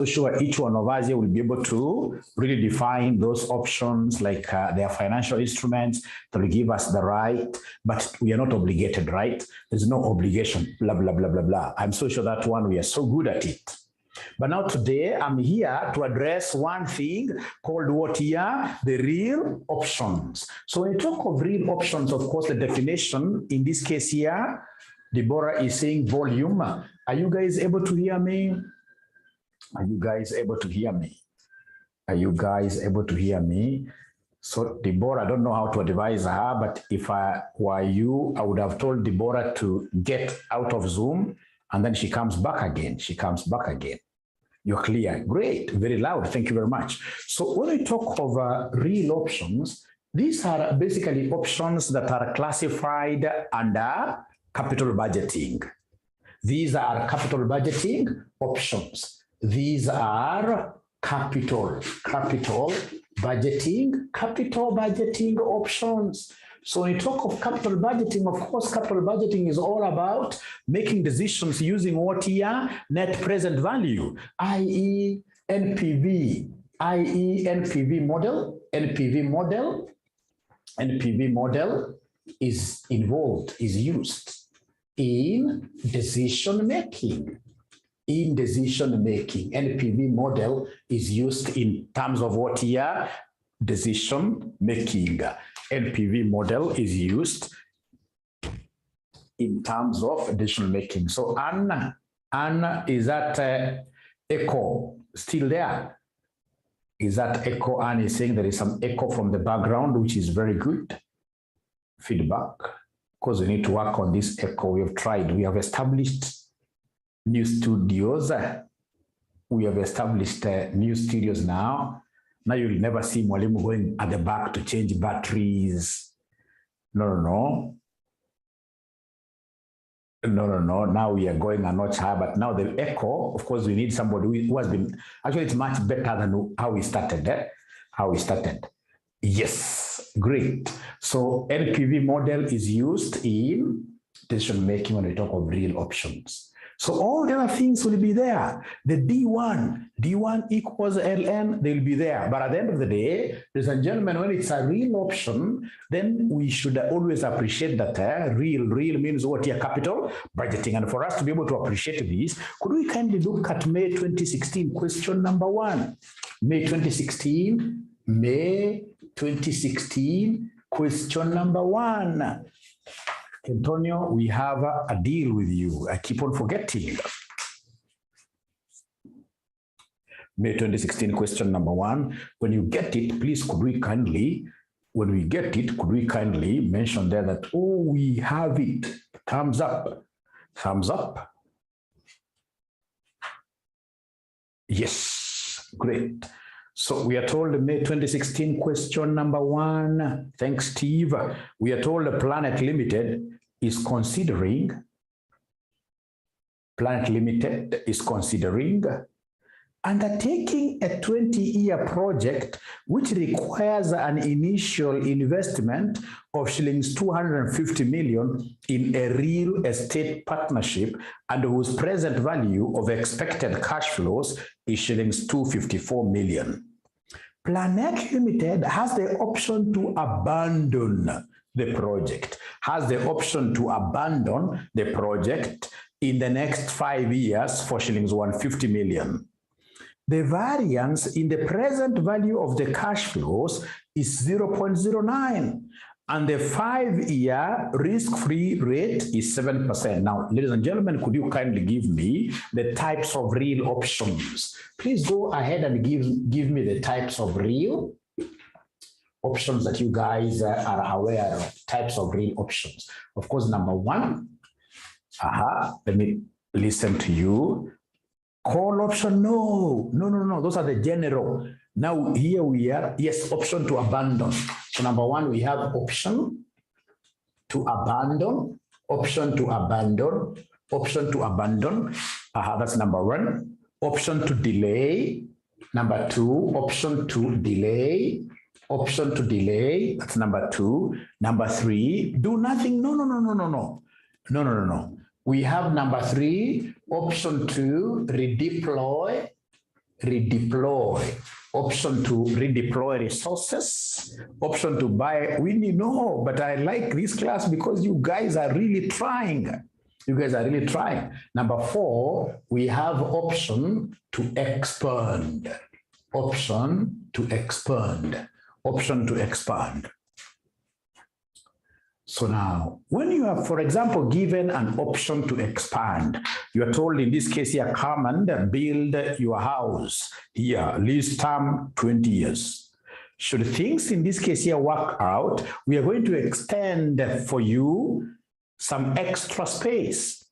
So sure, each one of us here will be able to really define those options, like their financial instruments that will give us the right, but we are not obligated, right? There's no obligation, blah, blah, blah, blah, blah. I'm so sure that one, we are so good at it. But now today, I'm here to address one thing called what here? The real options. So when you talk of real options, of course, the definition in this case here, Deborah is saying volume. Are you guys able to hear me? Are you guys able to hear me? Are you guys able to hear me? So Deborah, I don't know how to advise her, but if I were you, I would have told Deborah to get out of Zoom and then she comes back again. She comes back again. You're clear. Great. Very loud. Thank you very much. So when we talk of real options, these are basically options that are classified under capital budgeting. These are capital budgeting options. These are capital budgeting options. So when you talk of capital budgeting, of course, capital budgeting is all about making decisions using what here? Net present value, i.e. NPV, NPV model is involved, is used in decision making. NPV model is used in terms of what here? Decision making. NPV model is used in terms of decision making. So Anna, is that echo still there? Is that echo? Anne is saying there is some echo from the background, which is very good feedback, because we need to work on this echo. We have tried, we have established new studios. We have established new studios now. Now you'll never see Mwalimu going at the back to change batteries. No. Now we are going a notch higher, but now the echo, of course, we need somebody who has been, actually it's much better than how we started. Yes, great. So NPV model is used in decision making when we talk of real options. So all the other things will be there. The D1 equals LN, they'll be there. But at the end of the day, ladies and gentlemen, when it's a real option, then we should always appreciate that real means what here? Capital budgeting. And for us to be able to appreciate this, could we kindly look at May 2016 question number 1? May 2016 question number 1. Antonio, we have a deal with you. I keep on forgetting. May 2016 question number 1. When you get it, please could we kindly mention there that, oh, we have it. Thumbs up. Yes, great. So we are told May 2016 question number 1. Thanks, Steve. We are told the Planet Limited is considering undertaking a 20-year project which requires an initial investment of shillings 250 million in a real estate partnership and whose present value of expected cash flows is shillings 254 million. Planet Limited has the option to abandon the project, in the next 5 years for shillings 150 million. The variance in the present value of the cash flows is 0.09, and the 5-year risk-free rate is 7%. Now, ladies and gentlemen, could you kindly give me the types of real options? Please go ahead and give me the types of real options that you guys are aware of, types of real options. Of course, number 1, let me listen to you. Call option, no, those are the general. Now here we are, yes, option to abandon. So number 1, we have option to abandon. That's number 1. Option to delay. Number 2, option to delay. That's number 2. Number 3, do nothing. No. We have number 3, option to redeploy. redeploy. Option to redeploy resources. Option to buy. We know, but I like this class because you guys are really trying. You guys are really trying. Number 4, we have option to expand. Option to expand. Option to expand. So now, when you are, for example, given an option to expand, you are told in this case here, come and build your house here, lease term 20 years. Should things in this case here work out, we are going to extend for you some extra space,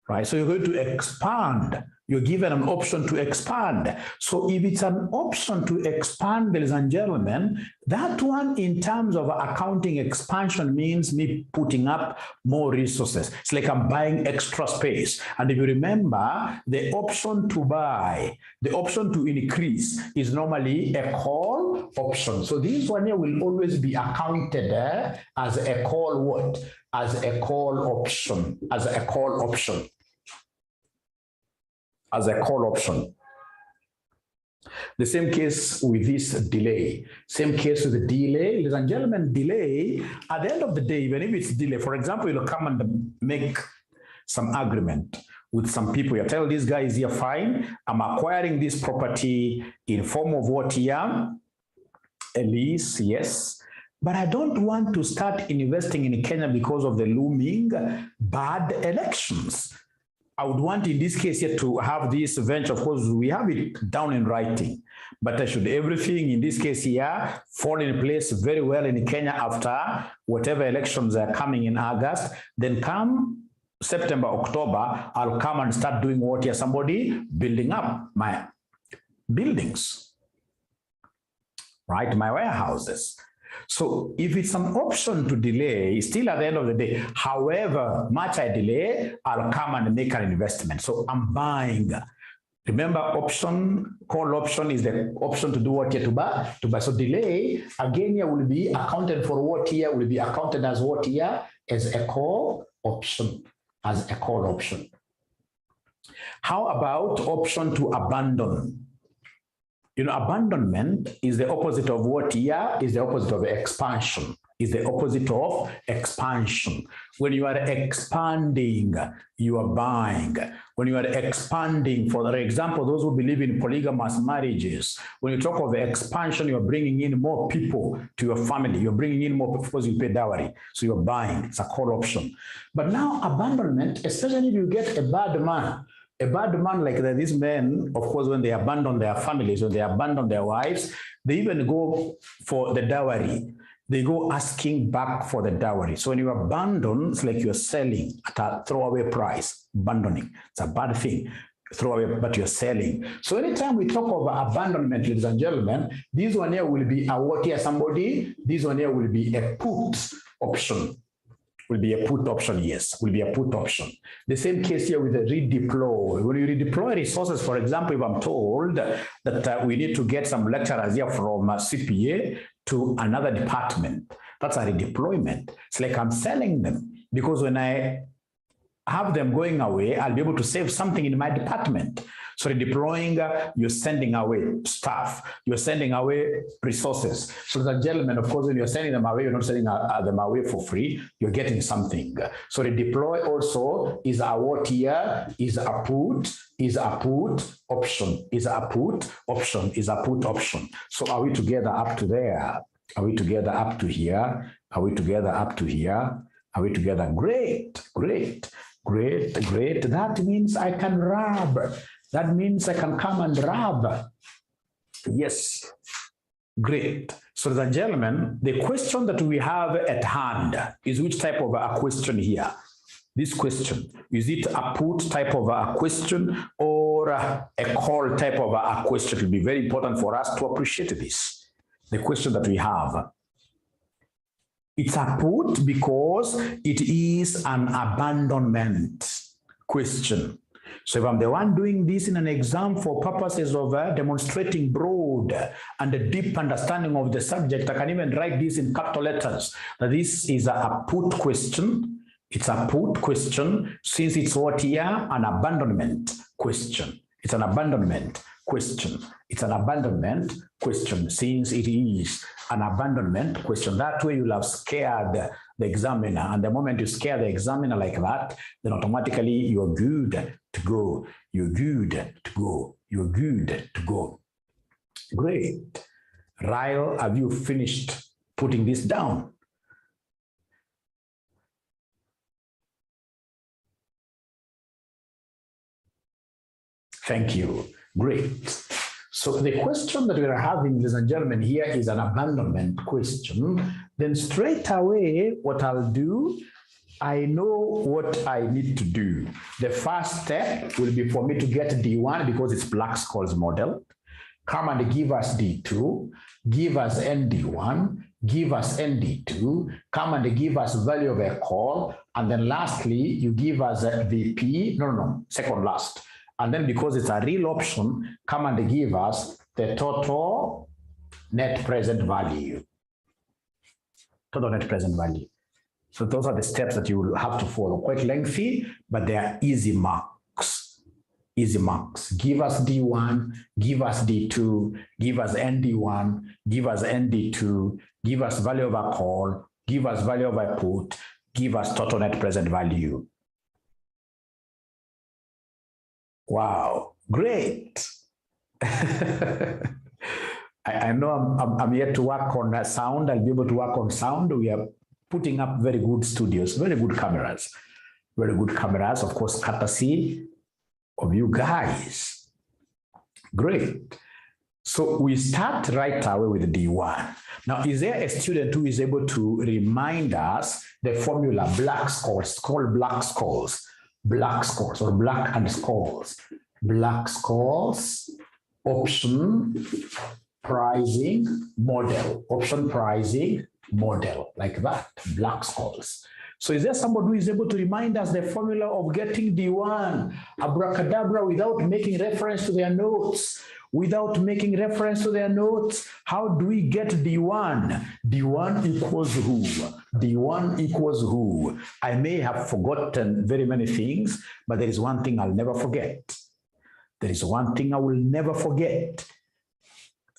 right? So you're going to expand. You're given an option to expand. So if it's an option to expand, ladies and gentlemen, that one in terms of accounting expansion means me putting up more resources. It's like I'm buying extra space. And if you remember, the option to buy, the option to increase is normally a call option. So this one here will always be accounted as a call what? As a call option, as a call option. As a call option. The same case with this delay. Same case with the delay. Ladies and gentlemen, delay, at the end of the day, even if it's delay, for example, you'll come and make some agreement with some people. You tell these guys here, fine, I'm acquiring this property in form of what here? A lease, yes. But I don't want to start investing in Kenya because of the looming bad elections. I would want in this case here to have this venture. Of course, we have it down in writing, but should everything in this case here fall in place very well in Kenya after whatever elections are coming in August, then come September, October, I'll come and start doing what here? Somebody building up my buildings, right? My warehouses. So if it's an option to delay, still at the end of the day, however much I delay, I'll come and make an investment. So I'm buying. Remember, option, call option is the option to do what here? To buy. So delay, again, here will be accounted for what here? Will be accounted as what here? As a call option. As a call option. How about option to abandon? You know, abandonment is the opposite of what here? Is the opposite of expansion. Is the opposite of expansion. When you are expanding, you are buying. When you are expanding, for example, those who believe in polygamous marriages, when you talk of expansion, you're bringing in more people to your family. You're bringing in more people because you pay dowry. So you're buying. It's a call option. But now abandonment, especially if you get a bad man, like that, these men, of course, when they abandon their families, when they abandon their wives, they even go for the dowry. They go asking back for the dowry. So when you abandon, it's like you're selling at a throwaway price. Abandoning. It's a bad thing. Throwaway, but you're selling. So anytime we talk about abandonment, ladies and gentlemen, this one here will be a what here somebody. This one here will be a put option. Will be a put option, yes, will be a put option. The same case here with the redeploy. When you redeploy resources, for example, if I'm told that we need to get some lecturers here from CPA to another department, that's a redeployment. It's like I'm selling them because when I have them going away, I'll be able to save something in my department. So redeploying, you're sending away staff, you're sending away resources. So the gentlemen, of course, when you're sending them away, you're not sending them away for free, you're getting something. So redeploy also is a what here? Is a put option, is a put option, is a put option. So are we together up to there? Are we together up to here? Are we together up to here? Are we together? Great, great, great, great. That means I can rub. That means I can come and rub. Yes, great. So, ladies and gentlemen, the question that we have at hand is which type of a question here? This question, is it a put type of a question or a call type of a question? It will be very important for us to appreciate this. The question that we have. It's a put because it is an abandonment question. So if I'm the one doing this in an exam for purposes of demonstrating broad and a deep understanding of the subject, I can even write this in capital letters, that this is a put question. It's a put question since it's what here? An abandonment question. It's an abandonment question. It's an abandonment question since it is an abandonment question. That way you'll have scared the examiner. And the moment you scare the examiner like that, then automatically you're good to go. You're good to go. You're good to go. Great. Ryle, have you finished putting this down? Thank you. Great. So the question that we are having, ladies and gentlemen, here is an abandonment question. Then straight away, what I'll do, I know what I need to do. The first step will be for me to get D1 because it's Black-Scholes model. Come and give us D2, give us ND1, give us ND2, come and give us value of a call, and then lastly, you give us a VP, second last. And then because it's a real option, come and give us the total net present value. Total net present value. So those are the steps that you will have to follow. Quite lengthy, but they are easy marks. Easy marks. Give us D1, give us D2, give us ND1, give us ND2, give us value of a call, give us value of a put, give us total net present value. Wow, great. I know I'm yet to work on sound. I'll be able to work on sound. We are putting up very good studios, very good cameras, of course, courtesy of you guys. Great. So we start right away with D1. Now, is there a student who is able to remind us the formula Black-Scholes, called Black-Scholes? Black-Scholes or Black and Scholes. Black-Scholes option pricing model. Option pricing model, like that. Black-Scholes. So is there somebody who is able to remind us the formula of getting D1, abracadabra, without making reference to their notes? Without making reference to their notes, how do we get D1? D1 equals who? D1 equals who? I may have forgotten very many things, but there is one thing I'll never forget. There is one thing I will never forget.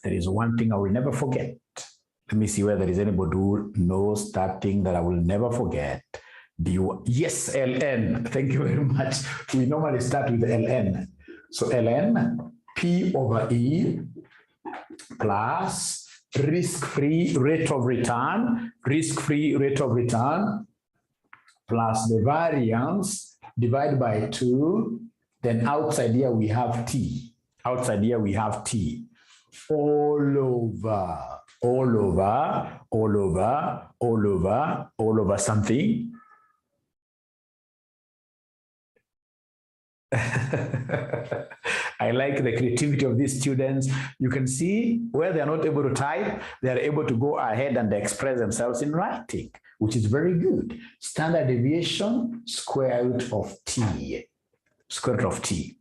There is one thing I will never forget. Let me see whether there is anybody who knows that thing that I will never forget. D1. Yes, LN. Thank you very much. We normally start with LN. So LN, P over E plus risk-free rate of return, plus the variance divided by 2. Then outside here we have T. Outside here we have T. All over something. I like the creativity of these students. You can see where they are not able to type, they are able to go ahead and express themselves in writing, which is very good. Standard deviation, square root of T. Square root of T.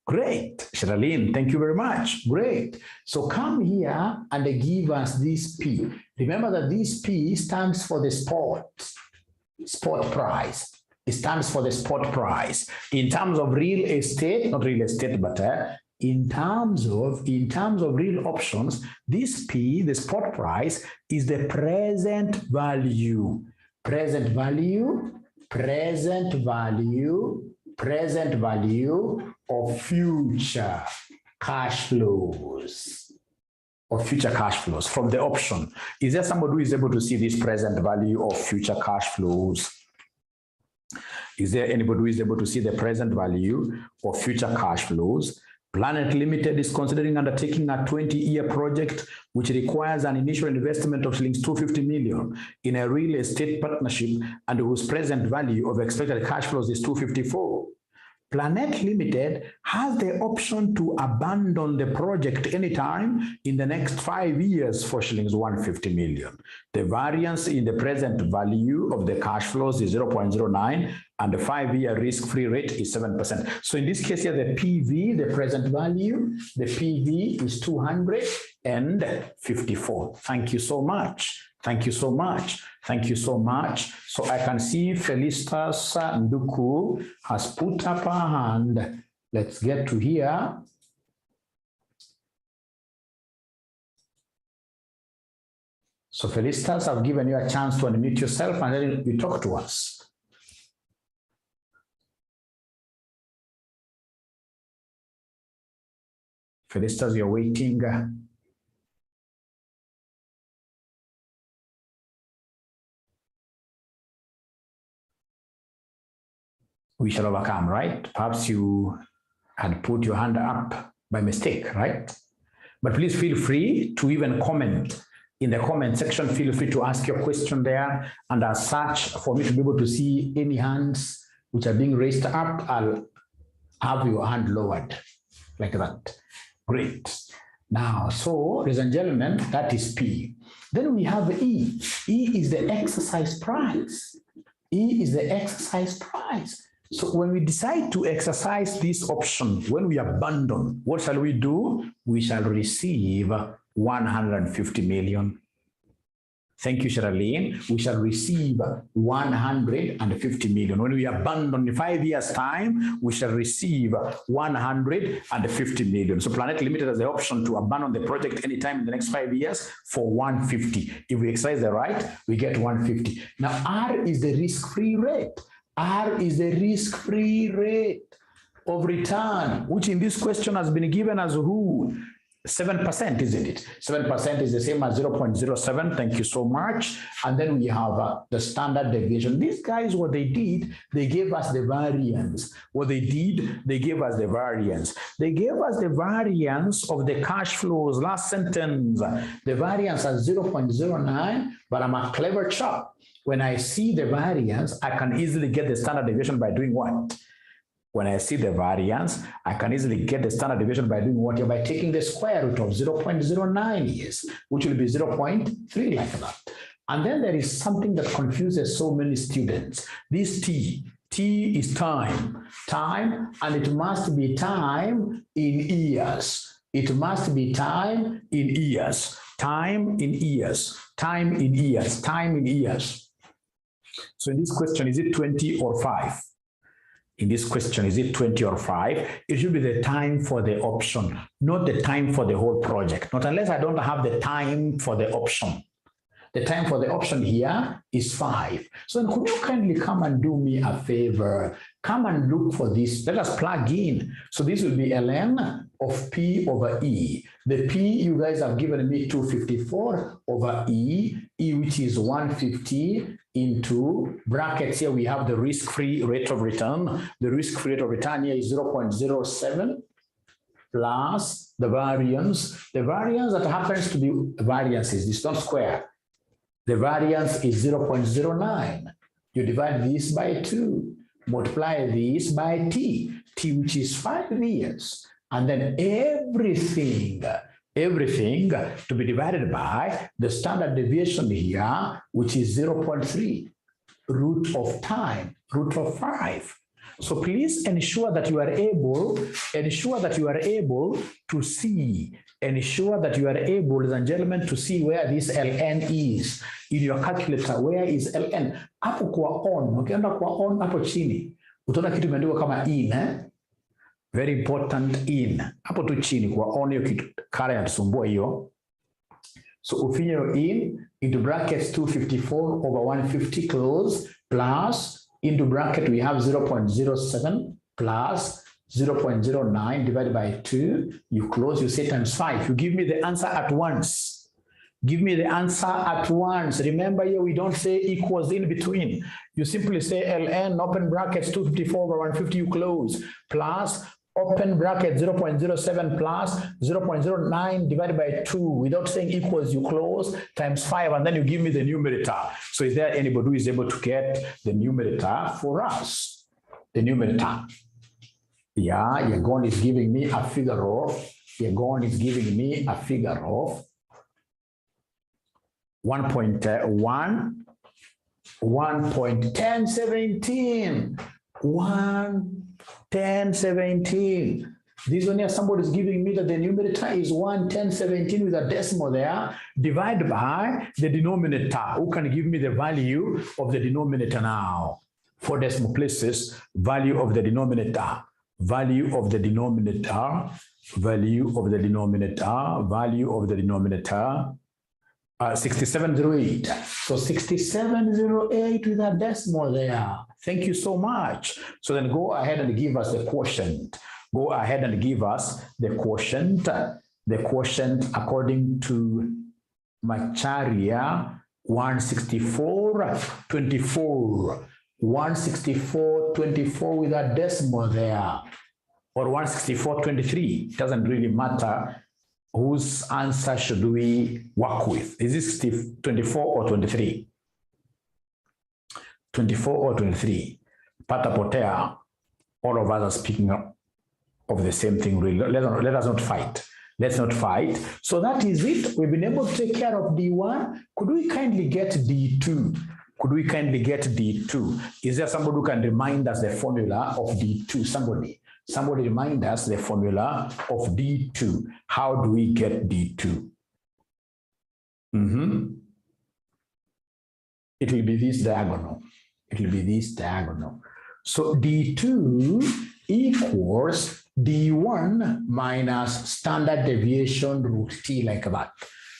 Great. Sherilyn, thank you very much. Great. So come here and give us this P. Remember that this P stands for the spot price. It stands for the spot price. In terms of real estate, not real estate, but in terms of real options, this P, the spot price, is the present value. Present value of future cash flows. From the option. Is there somebody who is able to see this present value of future cash flows? Is there anybody who is able to see the present value of future cash flows? Planet Limited is considering undertaking a 20-year project which requires an initial investment of shillings 250 million in a real estate partnership and whose present value of expected cash flows is 254. Planet Limited has the option to abandon the project anytime in the next 5 years for shillings 150 million. The variance in the present value of the cash flows is 0.09 and the 5-year risk-free rate is 7%. So in this case here, the PV, the present value, the PV is 254. Thank you so much. Thank you so much. Thank you so much. So I can see Felicitas Nduku has put up her hand. Let's get to here. So Felicitas, I've given you a chance to unmute yourself and then you talk to us. Felicitas, you're waiting. We shall overcome, right? Perhaps you had put your hand up by mistake, right? But please feel free to even comment. In the comment section, feel free to ask your question there. And as such, for me to be able to see any hands which are being raised up, I'll have your hand lowered like that. Great. Now, so, ladies and gentlemen, that is P. Then we have E. E is the exercise price. E is the exercise price. So when we decide to exercise this option, when we abandon, what shall we do? We shall receive 150 million. Thank you, Sherilyn. We shall receive 150 million. When we abandon in 5 years' time, we shall receive 150 million. So Planet Limited has the option to abandon the project anytime in the next 5 years for 150. If we exercise the right, we get 150. Now, R is the risk-free rate. R is the risk-free rate of return, which in this question has been given as who? 7%, isn't it? 7% is the same as 0.07. Thank you so much. And then we have the standard deviation. These guys, what they did, they gave us the variance. What they did, they gave us the variance. They gave us the variance of the cash flows. Last sentence, the variance as 0.09, but I'm a clever chap. When I see the variance, I can easily get the standard deviation by doing what? When I see the variance, I can easily get the standard deviation by doing what? By taking the square root of 0.09 years, which will be 0.3 like that. And then there is something that confuses so many students. This T is time, and it must be time in years. It must be time in years, time in years, time in years, time in years. So in this question, is it 20 or 5? In this question, is it 20 or 5? It should be the time for the option, not the time for the whole project. Not unless I don't have the time for the option. The time for the option here is 5. So could you kindly come and do me a favor? Come and look for this. Let us plug in. So this will be ln of P over E. The P, you guys have given me 254 over E, which is 150 into brackets. Here we have the risk-free rate of return. The risk-free rate of return here is 0.07 plus the variance. The variance that happens to be variances, this don't square. The variance is 0.09. You divide this by 2. Multiply this by T, which is 5 years. And then everything to be divided by the standard deviation here, which is 0.3, root of time, root of 5. So please ensure that you are able to see, ensure that you are able, ladies and gentlemen, to see where this ln is in your calculator. Where is ln? Hapo kwa on, ukienda kwa on hapo chini, utaona kitu imeandikwa kama in, very important in. Hapo tu chini kwa on hiyo kitu kale yanasumbua hiyo. So ufinye in into brackets 254 over 150 close plus into bracket we have 0.07 plus 0.09 divided by 2. You close, you say times 5. You give me the answer at once. Give me the answer at once. Remember here, we don't say equals in between. You simply say ln, open brackets, 254 over 150, you close, plus open bracket 0.07 plus 0.09 divided by 2. Without saying equals, you close, times 5, and then you give me the numerator. So is there anybody who is able to get the numerator for us? The numerator. Yeah, Yagon is giving me a figure of, 1.1017. 1.1017. This one here, somebody is giving me that the numerator is 1.1017 with a decimal there, divided by the denominator. Who can give me the value of the denominator now? 4 decimal places, value of the denominator. Value of the denominator, value of the denominator, value of the denominator. 6708. So 6708 with a decimal there. Thank you so much. So then go ahead and give us the quotient. Go ahead and give us the quotient. The quotient according to Macharia, 164.24. 164.24 with a decimal there. Or 164.23. It doesn't really matter. Whose answer should we work with? Is this 24 or 23? 24 or 23? Pata potea, all of us are speaking of the same thing. Really. Let us not fight. Let's not fight. So that is it. We've been able to take care of D1. Could we kindly get D2? Could we kindly get D2? Is there somebody who can remind us the formula of D2? Somebody remind us the formula of D2. How do we get D2? It will be this diagonal. It will be this diagonal. So D2 equals D1 minus standard deviation root T, like that.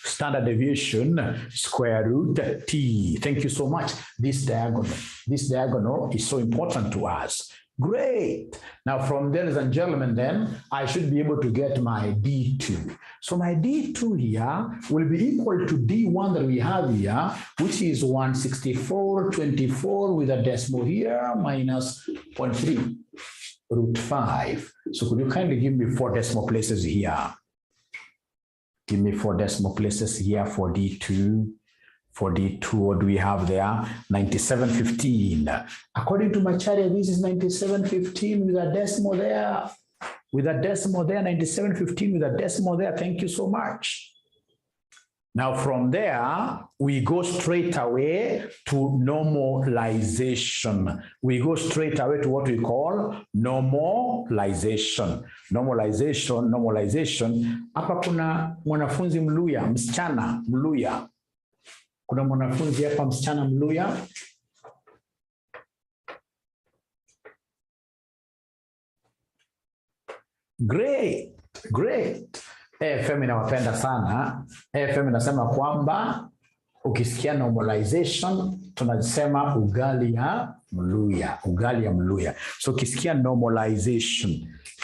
Standard deviation square root T. Thank you so much. This diagonal is so important to us. Great. Now from there, ladies and gentlemen, then I should be able to get my D2. So my D2 here will be equal to D1 that we have here, which is 164.24 with a decimal here minus 0.3 root 5. So could you kindly give me 4 decimal places here? Give me 4 decimal places here for D2. For D2, what do we have there? 9715. According to Macharia, this is 9715 with a decimal there. With a decimal there, 9715 with a decimal there. Thank you so much. Now from there, we go straight away to normalization. We go straight away to what we call normalization. Normalization. Hapa kuna mwanafunzi Mluya, msichana Mluya. Kuna mwanafunzi hapa msichana Mluya. Great. AFM inawapenda sana. AFM inasema kwamba ukisikia normalization tunasema ugali ya Mluya. So ukisikia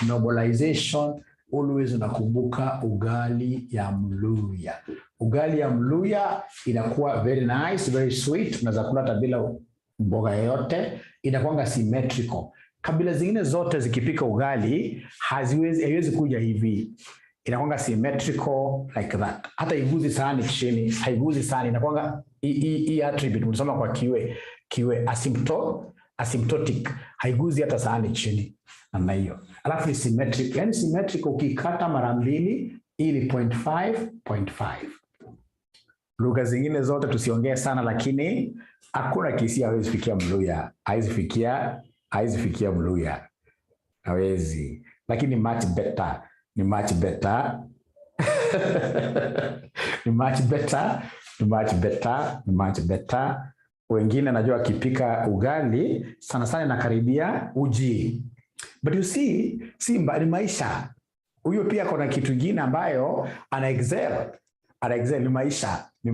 normalization always unakumbuka ugali ya Mluya. Ugali ya Mluya inakuwa very nice, very sweet. Unaweza kula hata bila mboga yoyote. Inakuwa symmetrical. Kabila zingine zote zikipika ugali haiwezi kuja hivi. Inakuwa symmetrical like that. Hata iguzi sahani chini, haiguzi sahani. Inakuwa hii attribute unasoma kwa kiwe asymptotic, haiguzi hata sahani chini. Namna hiyo. Alafu ni symmetric. Yani symmetric ukikata mara mbili ili 0.5. Lugha zingine zote tusiongee sana, lakini hakuna kisi hawezi fikia Mluya. Hawezi fikia Mluya. Hawezi. Lakini much better. Ni much better. Wengine najua kipika ugali sana nakaribia uji. But you see, Simba ni maisha. Huyo pia kuna kitu kingine ambayo ana excel ni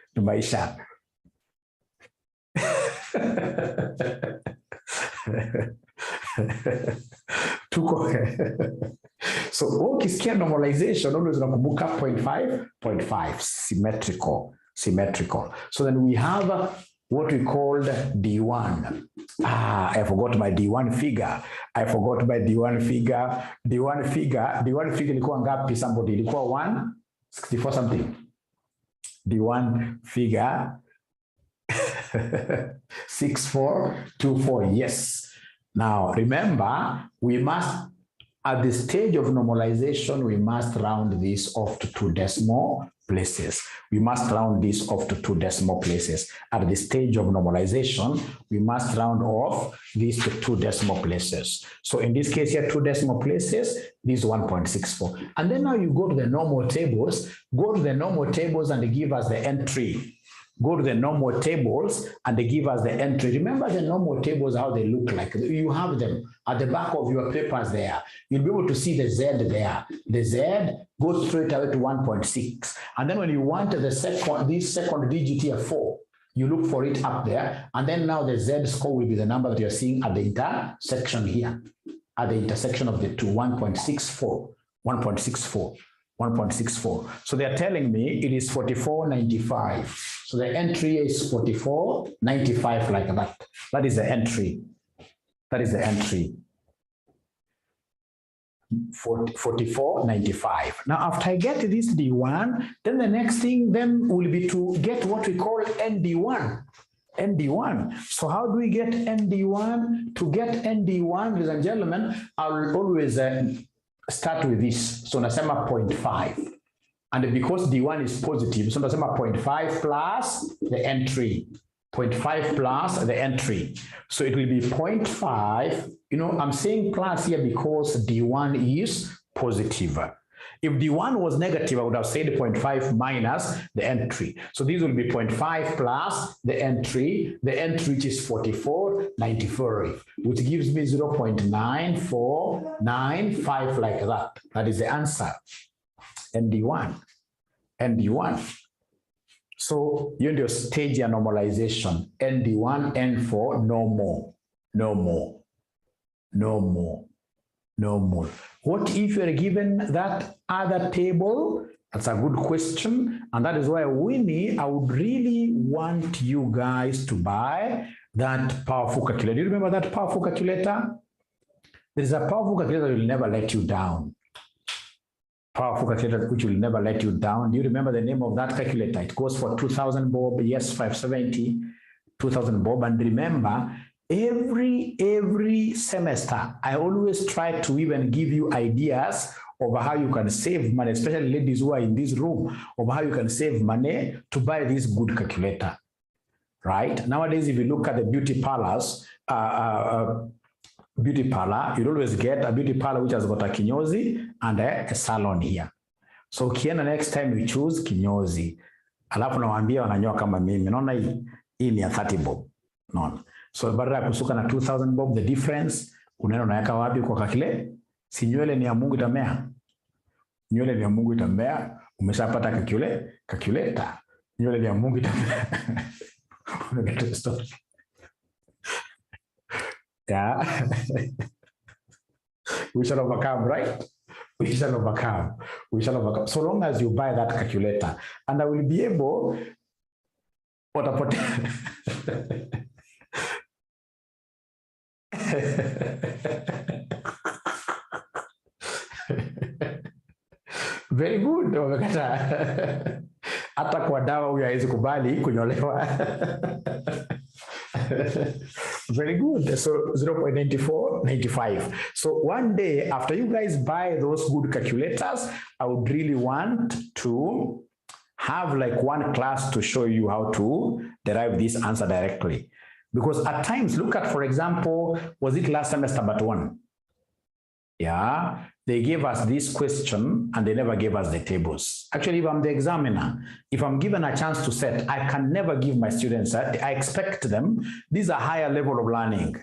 maisha. Tuko. So ukisikia normalization always unakumbuka 0.5 symmetrical. So then we have what we called D1. I forgot my D1 figure. D1 figure ilikuwa ngapi? Somebody ilikuwa 164 something. D1 figure 6424. Yes. Now remember, we must, at the stage of normalization, we must round this off to 2 decimal places. At the stage of normalization, we must round off these to 2 decimal places. So in this case here, 2 decimal places, this is 1.64. And then now you go to the normal tables and give us the entry. go to the normal tables, and they give us the entry. Remember the normal tables, how they look like. You have them at the back of your papers there. You'll be able to see the Z there. The Z goes straight away to 1.6. And then when you want this second digit here, 4, you look for it up there. And then now the Z score will be the number that you're seeing at the intersection here, at the intersection of the two, 1.64, 1.64. 1.64. So they're telling me it is 44.95. So the entry is 44.95, like that. That is the entry. That is the entry. 44.95. Now, after I get this D1, then the next thing then will be to get what we call ND1. ND1. So how do we get ND1? To get ND1, ladies and gentlemen, I will always start with this. So nasema 0.5. And because D1 is positive, so nasema 0.5 plus the entry. 0.5 plus the entry. So it will be 0.5. You know, I'm saying plus here because D1 is positive. If D1 was negative, I would have said 0.5 minus the entry. So this will be 0.5 plus the entry which is 44.94, which gives me 0.9495, like that. That is the answer. ND1. ND1. So you need to stage your normalization. ND1, N4, no more. No more. No more. No more. What if you're given that other table? That's a good question. And that is why, Winnie, I would really want you guys to buy that powerful calculator. Do you remember that powerful calculator? There's a powerful calculator that will never let you down. Powerful calculator which will never let you down. Do you remember the name of that calculator? It goes for 2,000 bob, yes, 570, 2,000 bob. And remember, every semester, I always try to even give you ideas of how you can save money, especially ladies who are in this room, of how you can save money to buy this good calculator, right? Nowadays, if you look at the beauty parlors, beauty parlor, you'll always get a beauty parlor which has got a kinyozi and a salon here. So ukienda next time you choose kinyozi, alafu nawaambia wananyoa kama mimi, naona hii ni ya 30 bob, naona. So badala ya kusuka na 2,000 bob, the difference unaenda unaweka wapi kwa kakile? Si nywele ni ya Mungu itamea. Nywele ni ya Mungu itamea, umeshapata calculator. Nywele ni ya Mungu itamea. Unageta story. Yeah. We shall overcome, right? We shall overcome. We shall overcome. So long as you buy that calculator, and I will be able Very good. Hata kwa dawa huyu hawezi kubali kunyolewa. Very good. So 0.9495. So one day after you guys buy those good calculators, I would really want to have like one class to show you how to derive this answer directly. Because at times, look at, for example, was it last semester but one? Yeah, they gave us this question and they never gave us the tables. Actually, if I'm the examiner, if I'm given a chance to set, I can never give my students that. I expect them, these are higher level of learning.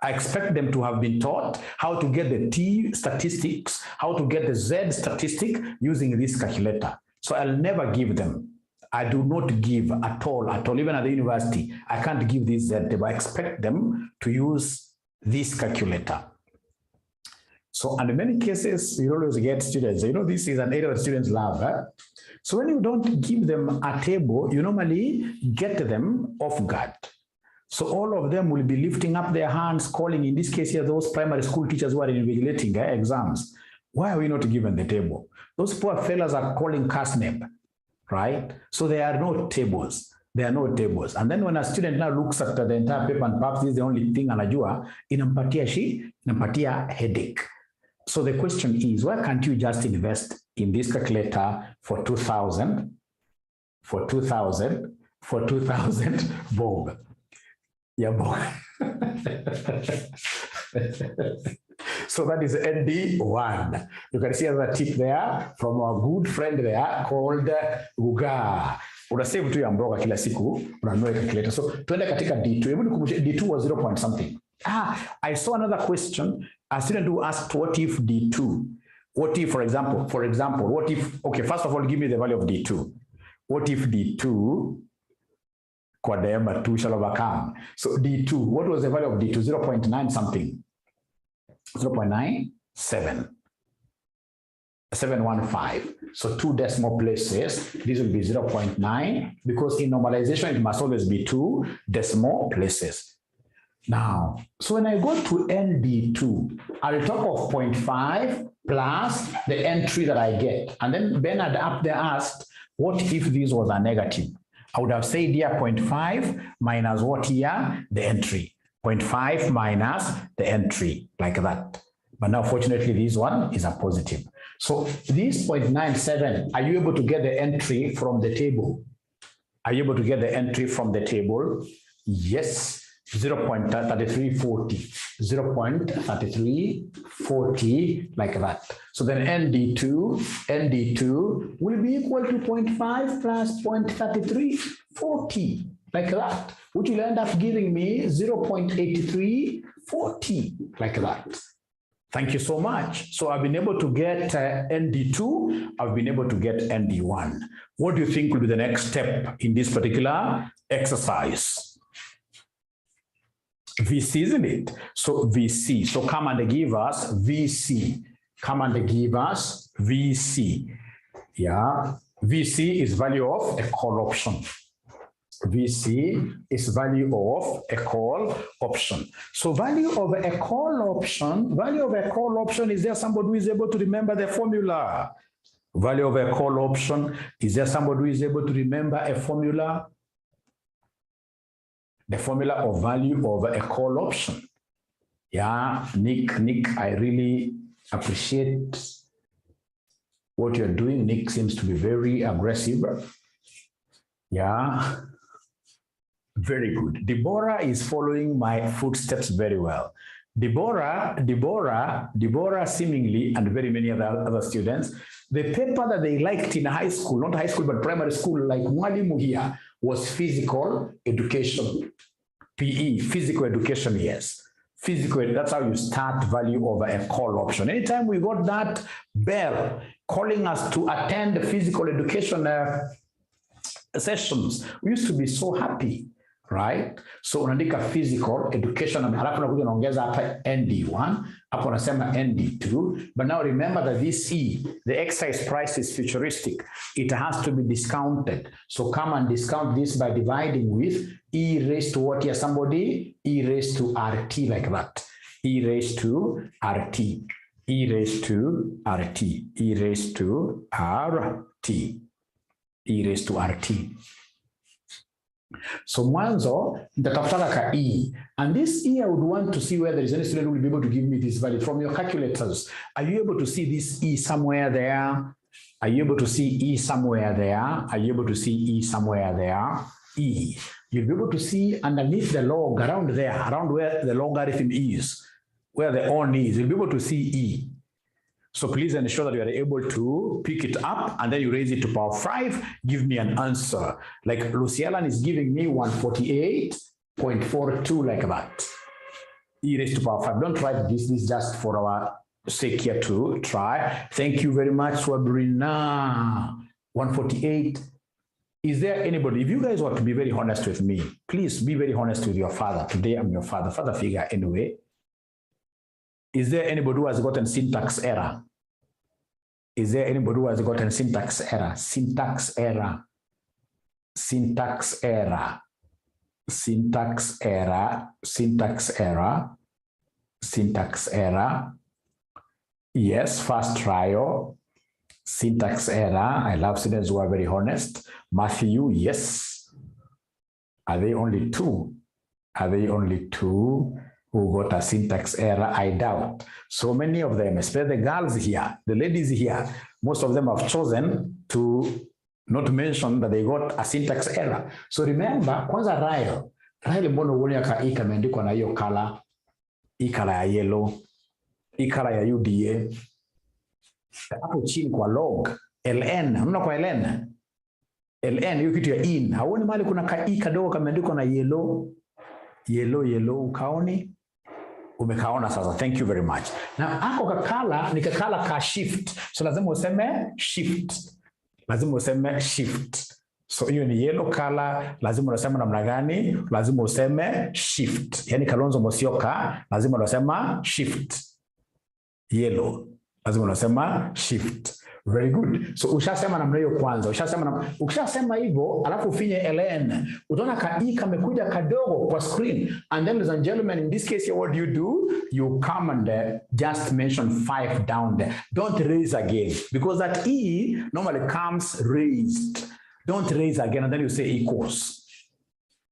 I expect them to have been taught how to get the T statistics, how to get the Z statistic using this calculator. So I'll never give them. I do not give at all, even at the university. I can't give this Z table. I expect them to use this calculator. So, and in many cases, you always get students, you know, this is an area that students love. So when you don't give them a table, you normally get them off guard. So all of them will be lifting up their hands, calling, in this case here, those primary school teachers who are invigilating exams. Why are we not given the table? Those poor fellas are calling CASNEB, right? So there are no tables. There are no tables. And then when a student now looks at the entire paper and perhaps this is the only thing anajua, inampatia headache. So the question is, why can't you just invest in this calculator for 2,000 bob? Yeah, bob. So that is ND1. You can see another tip there from our good friend there called Uga. Una save tu ya mboga kila siku, unanunua calculator. So tuende katika D2. Hebu nikumbushe D2 was 0 point something. I saw another question. A student who asked, what if D2? What if, for example, what if, okay, first of all, give me the value of D2. What if D2 kwa diameter 2 shall overcome? So D2, what was the value of D2? 0.9 something. 0.97. 715. So 2 decimal places. This will be 0.9 because in normalization, it must always be 2 decimal places. Now, so when I go to ND2, I'll talk of 0.5 plus the entry that I get. And then Bernard up there asked, what if this was a negative? I would have said here 0.5 minus what here? The entry. 0.5 minus the entry, like that. But now, fortunately, this one is a positive. So this 0.97, are you able to get the entry from the table? Are you able to get the entry from the table? Yes. 0.3340, 0.3340, like that. So then ND2 will be equal to 0.5 plus 0.3340, like that, which will end up giving me 0.8340, like that. Thank you so much. So I've been able to get ND2, I've been able to get ND1. What do you think will be the next step in this particular exercise? VC, isn't it? So VC. So come and give us VC. Come and give us VC. Yeah. VC is value of a call option. VC is value of a call option. So value of a call option, is there somebody who is able to remember the formula? Value of a call option, is there somebody who is able to remember a formula? The formula of value of a call option. Yeah, Nick, I really appreciate what you're doing. Nick seems to be very aggressive. Yeah, very good. Deborah is following my footsteps very well. Deborah seemingly, and very many other students, the paper that they liked in high school, not high school, but primary school, like Mwalimu here, was physical education. PE, physical education, yes. Physical, that's how you start value over a call option. Anytime we got that bell calling us to attend the physical education sessions, we used to be so happy, right? So unaandika physical education, halafu nakuja naongeza hapa ND1, hapo nasema ND2, but now remember that this E, the exercise price is futuristic. It has to be discounted. So come and discount this by dividing with E raised to what here, somebody? E raised to RT, like that. E raised to RT. E raised to RT. E raised to RT. E raised to RT. So mwanzo nitatafutaka ka E, and this E I would want to see whether there is any student who will be able to give me this value from your calculators. Are you able to see this E somewhere there? Are you able to see E somewhere there? Are you able to see E somewhere there? E. You'll be able to see underneath the log, around there, around where the logarithm is, where the on is, you'll be able to see E. So please ensure that you are able to pick it up and then you raise it to power 5, give me an answer. Like Lucielan is giving me 148.42, like that. E raised to power 5. Don't write this is just for our sake here to try. Thank you very much, Sabrina. 148. Is there anybody, if you guys want to be very honest with me, please be very honest with your father. Today I'm your father figure anyway. Is there anybody who has gotten syntax error? Is there anybody who has gotten syntax error? Syntax error. Syntax error. Syntax error. Syntax error. Syntax error. Yes, first trial. Syntax error. I love students who are very honest. Matthew, yes. Are they only 2? Are they only 2 who got a syntax error? I doubt. So many of them, especially the girls here, the ladies here, most of them have chosen to not mention that they got a syntax error. So remember, kwanza Ryle mbona uone hii kameandikwa na hiyo color, hii color ya yellow, hii color ya UDA. Hapo chini kwa log, LN, unaona kwa LN? LN hiyo kitu ya in. Hauoni mahali kuna ka i kadogo kameandikwa na yellow ukaoni? Umekaona sasa. Thank you very much. Na ako kakala ni kakala ka shift. So lazima useme shift. So hiyo ni yellow color, lazima unasema namna gani? Lazima useme shift. Yaani Kalonzo Musyoka, lazima unasema shift. Yellow, lazima unasema shift. Very good. So ushasema namna hiyo kwanza. Ukishasema hivyo, alafu ufinye LN. Utaona ka i kamekuja kadogo kwa screen. And then, ladies and gentlemen, in this case, what do? You come and just mention 5 down there. Don't raise again. Because that e normally comes raised. Don't raise again and then you say equals.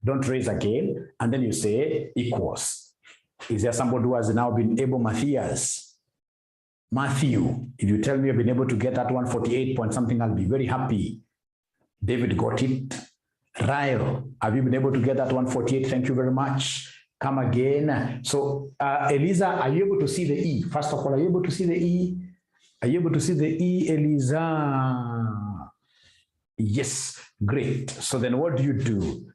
Don't raise again and then you say equals. Is there somebody who has now been able, Matthew, if you tell me you've been able to get that 148 point something, I'll be very happy. David got it. Ryle, have you been able to get that 148? Thank you very much. Come again. So, Eliza, are you able to see the E? First of all, are you able to see the E? Are you able to see the E, Eliza? Yes, great. So then what do?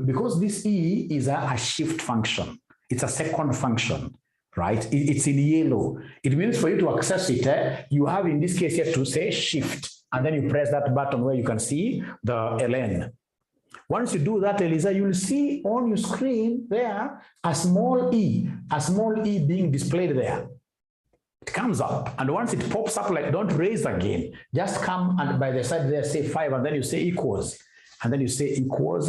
Because this E is a shift function. It's a second function. Right? It's in yellow. It means for you to access it, you have in this case here to say shift, and then you press that button where you can see the LN. Once you do that, Eliza, you'll see on your screen there a small e being displayed there. It comes up, and once it pops up, like don't raise again. Just come and by the side there say 5, and then you say equals, and then you say equals.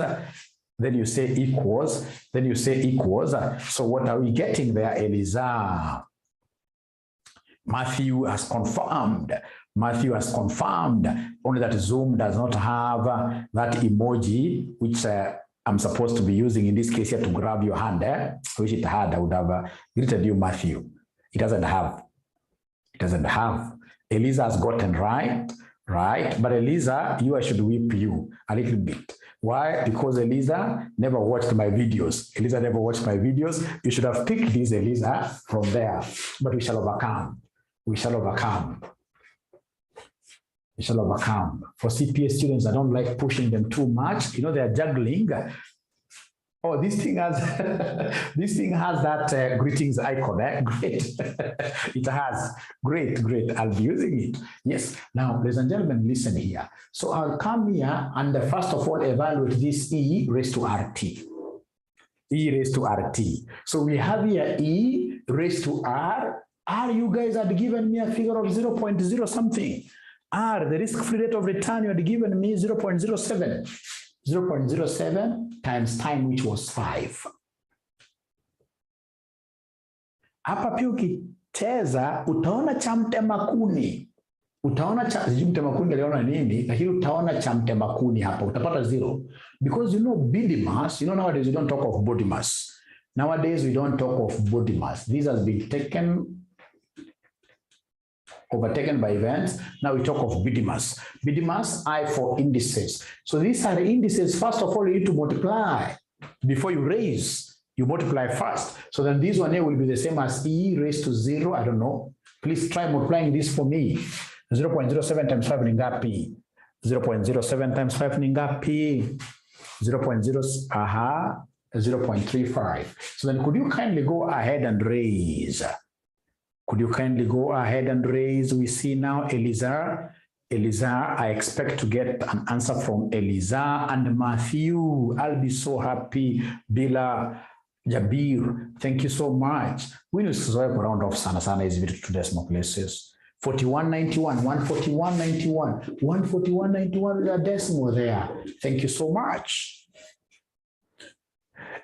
Then you say equals, then you say equals. So what are we getting there, Eliza? Matthew has confirmed. Only that Zoom does not have that emoji, which I'm supposed to be using in this case here to grab your hand. I wish it had. I would have greeted you, Matthew. It doesn't have. Eliza has gotten right. But Eliza, I should whip you a little bit. Why? Because Eliza never watched my videos. You should have picked this, Eliza, from there. But we shall overcome. For CPA students, I don't like pushing them too much. They are juggling. Oh, this thing has that greetings icon. Great. It has. Great. I'll be using it. Yes. Now, ladies and gentlemen, listen here. So I'll come here and first of all evaluate this E raised to RT. So we have here E raised to R. R, you guys had given me a figure of 0.0 something. R, the risk-free rate of return, you had given me 0.07. 0.07 times time, which was 5. Hapa pia ukicheza utaona cha mtema kuni. Sijui mtema kuni aliona nini, lakini utaona cha mtema kuni hapa. Utapata 0. Because body mass, nowadays we don't talk of body mass. This has been overtaken by events. Now we talk of body mass. Body mass, I for indices. So these are the indices. First of all, you need to multiply. Before you raise, you multiply first. So then this one here will be the same as E raised to 0. I don't know. Please try multiplying this for me. 0.07 times 5 ni ngapi? 0.07 times 5 ni ngapi? 0.35. So then could you kindly go ahead and raise? We see now Eliza, I expect to get an answer from Eliza and Matthew. I'll be so happy. Bila Jabir, thank you so much. We need to round off sana is very two decimal places. 4191, 14191, 14191 with a decimal there. Thank you so much.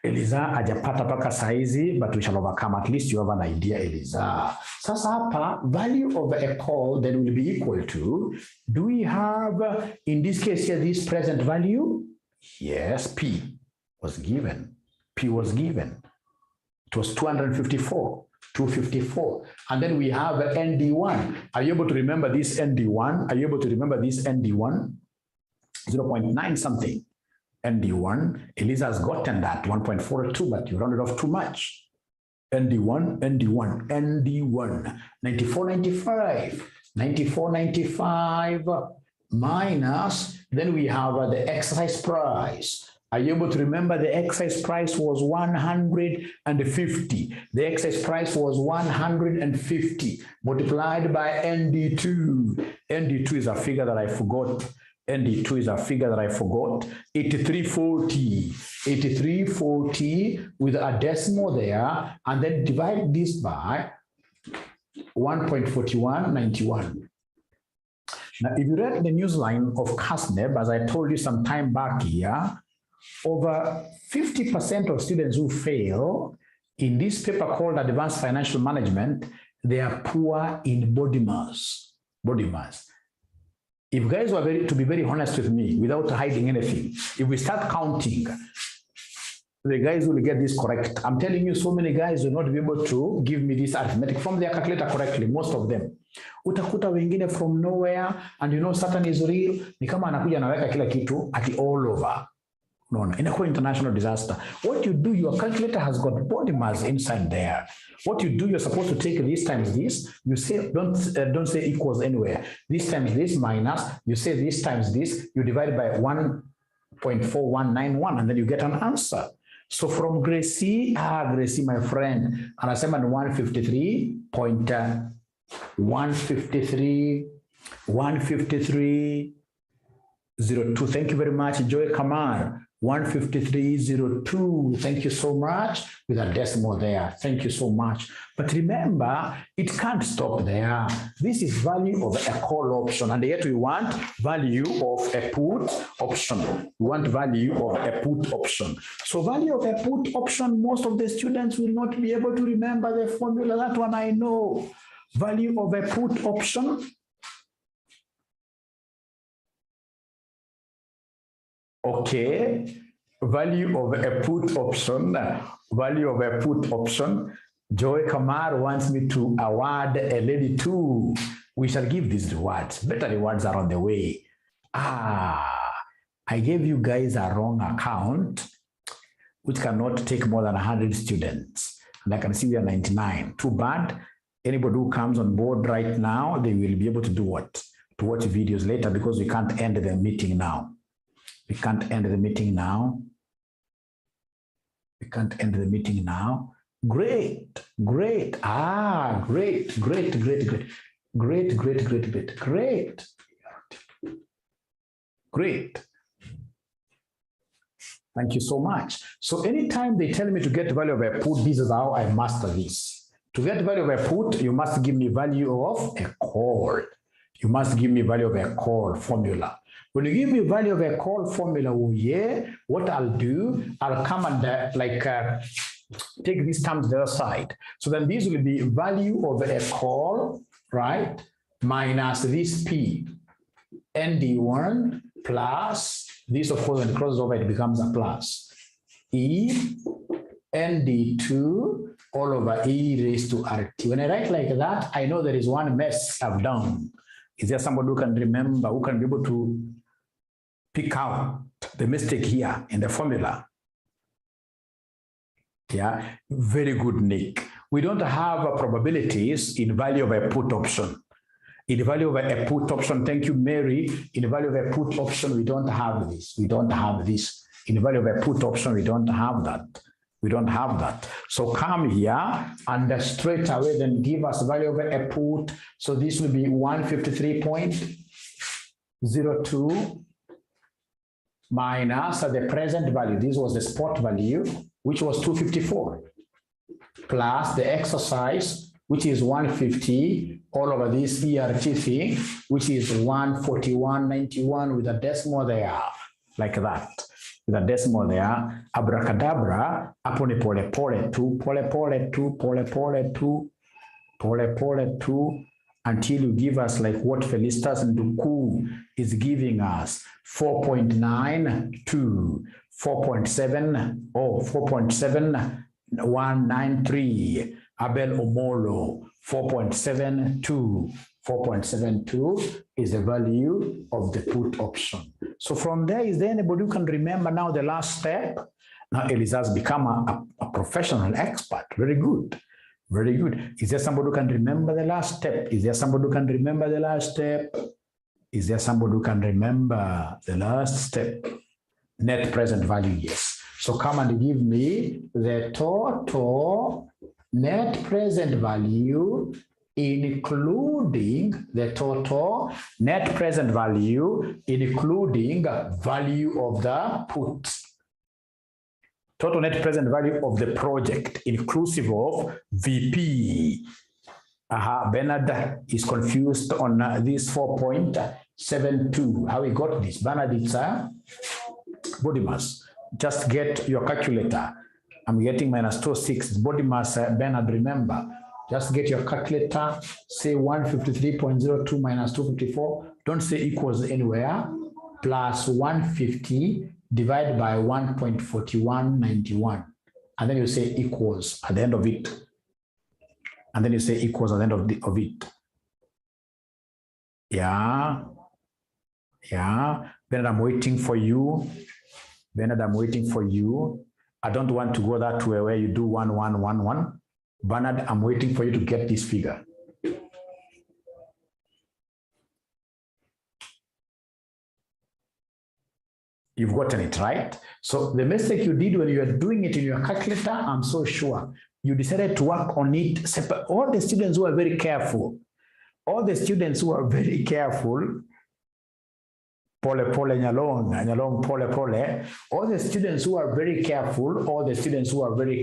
Eliza hajapata paka saizi, but we shall overcome. At least you have an idea, Eliza. Sasa hapa, value of a call then will be equal to, do we have, in this case here, this present value? Yes, P was given. It was 254. And then we have ND1. Are you able to remember this ND1? 0.9 something. ND1, Eliza has gotten that 1.42, but you rounded off too much. ND1, 94.95, minus, then we have the exercise price. Are you able to remember the exercise price was 150? The exercise price was 150 multiplied by ND2. ND2 is a figure that I forgot. ND2 is a figure that I forgot. 8340. 8340 with a decimal there, and then divide this by 1.4191. Now, if you read the newsline of CASNEB, as I told you some time back here, over 50% of students who fail in this paper called Advanced Financial Management, they are poor in body mass. Body mass. If you guys were to be very honest with me, without hiding anything, if we start counting, the guys will get this correct. I'm telling you, so many guys will not be able to give me this arithmetic from their calculator correctly, most of them. Utakuta wengine from nowhere, and you know Satan is real, ni kama anakuja anaweka kila kitu ati all over. No, inakuwa international disaster. What you do, your calculator has got body mass inside there. What you do, you're supposed to take this times this. You say, don't say equals anywhere. This times this minus, you say this times this, you divide by 1.4191, and then you get an answer. So from Gracie, Gracie, my friend, and I said 153.02. Thank you very much, Joy Kamar. 153.02. Thank you so much, with a decimal there. Thank you so much. But remember, it can't stop there. This is value of a call option, and yet we want value of a put option. We want value of a put option. So value of a put option, most of the students will not be able to remember the formula. That one I know. Value of a put option. Okay, value of a put option, value of a put option. Joy Kamar wants me to award a lady too. We shall give these rewards. Better rewards are on the way. I gave you guys a wrong account, which cannot take more than 100 students. And I can see we are 99. Too bad. Anybody who comes on board right now, they will be able to do what? To watch videos later, because we can't end the meeting now. We can't end the meeting now. We can't end the meeting now. Great, great. Great. Thank you so much. So anytime they tell me to get value of a put, this is how I master this. To get value of a put, you must give me value of a call. You must give me value of a call formula. When you give me value of a call formula, what I'll do, I'll come and take these terms the other side. So then this will be value of a call, right? Minus this P, ND1 plus, this of course when it crosses over, it becomes a plus. E, ND2 all over E raised to RT. When I write like that, I know there is one mess I've done. Is there somebody who can remember, who can be able to pick out the mistake here in the formula? Yeah, very good, Nick. We don't have probabilities in value of a put option. In value of a put option, thank you, Mary. In value of a put option, we don't have this. We don't have this. In value of a put option, we don't have that. We don't have that. So come here and straight away then give us value of a put. So this will be 153.02 minus the present value. This was the spot value, which was 254, plus the exercise, which is 150, all over this ERT thing, which is 141.91 with a decimal there, like that. With a decimal there, abracadabra, apone pole pole two, until you give us like what Felicitas Nduku is giving us, 4.92, 4.7193, Abel Omolo, 4.72, 4.72 is the value of the put option. So from there, is there anybody who can remember now the last step? Now Eliza has become a professional expert. Very good. Very good. Is there somebody who can remember the last step? Is there somebody who can remember the last step? Is there somebody who can remember the last step? Net present value, yes. So come and give me the total net present value, including the total net present value, including value of the put. Total net present value of the project, inclusive of VP. Bernard is confused on this 4.72. How we got this? Bernard, it's a body mass. Just get your calculator. I'm getting -206. Body mass, Bernard, remember. Just get your calculator. Say 153.02 minus 254. Don't say equals anywhere. Plus 150 divided by 1.4191. And then you say equals at the end of it. And then you say equals at the end of it. Yeah. Bernard, I'm waiting for you. Bernard, I'm waiting for you. I don't want to go that way where you do 1, 1, 1, 1. Bernard, I'm waiting for you to get this figure. You've gotten it, right? So the mistake you did when you were doing it in your calculator, I'm so sure you decided to work on it separate. All the students who are very careful, pole nyalong, pole. All the students who are very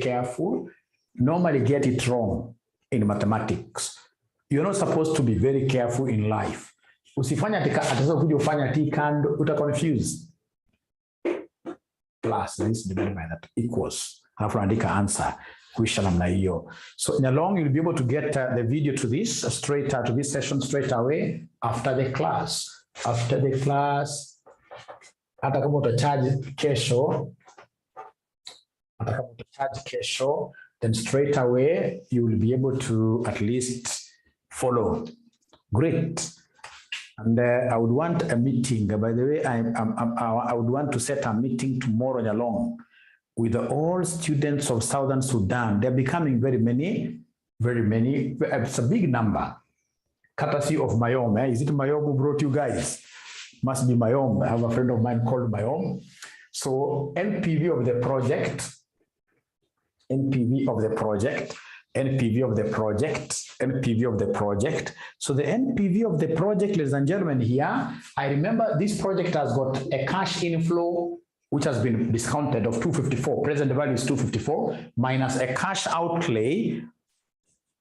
careful, normally get it wrong in mathematics. You're not supposed to be very careful in life. Usifanya kujifanya kando, uta confuse. Plus this divided by that equals. Halafu andika answer. Kuisha namna hiyo. So in a long, you'll be able to get the video to this to this session straight away after the class. After the class, hata kama utacharge kesho, then straight away you will be able to at least follow. Great. And I would want a meeting. By the way, I would want to set a meeting tomorrow along with all students of Southern Sudan. They're becoming very many. It's a big number. Courtesy of Mayom. Is it Mayom who brought you guys? Must be Mayom. I have a friend of mine called Mayom. So NPV of the project. So the NPV of the project, ladies and gentlemen, here, I remember this project has got a cash inflow which has been discounted of 254. Present value is 254 minus a cash outlay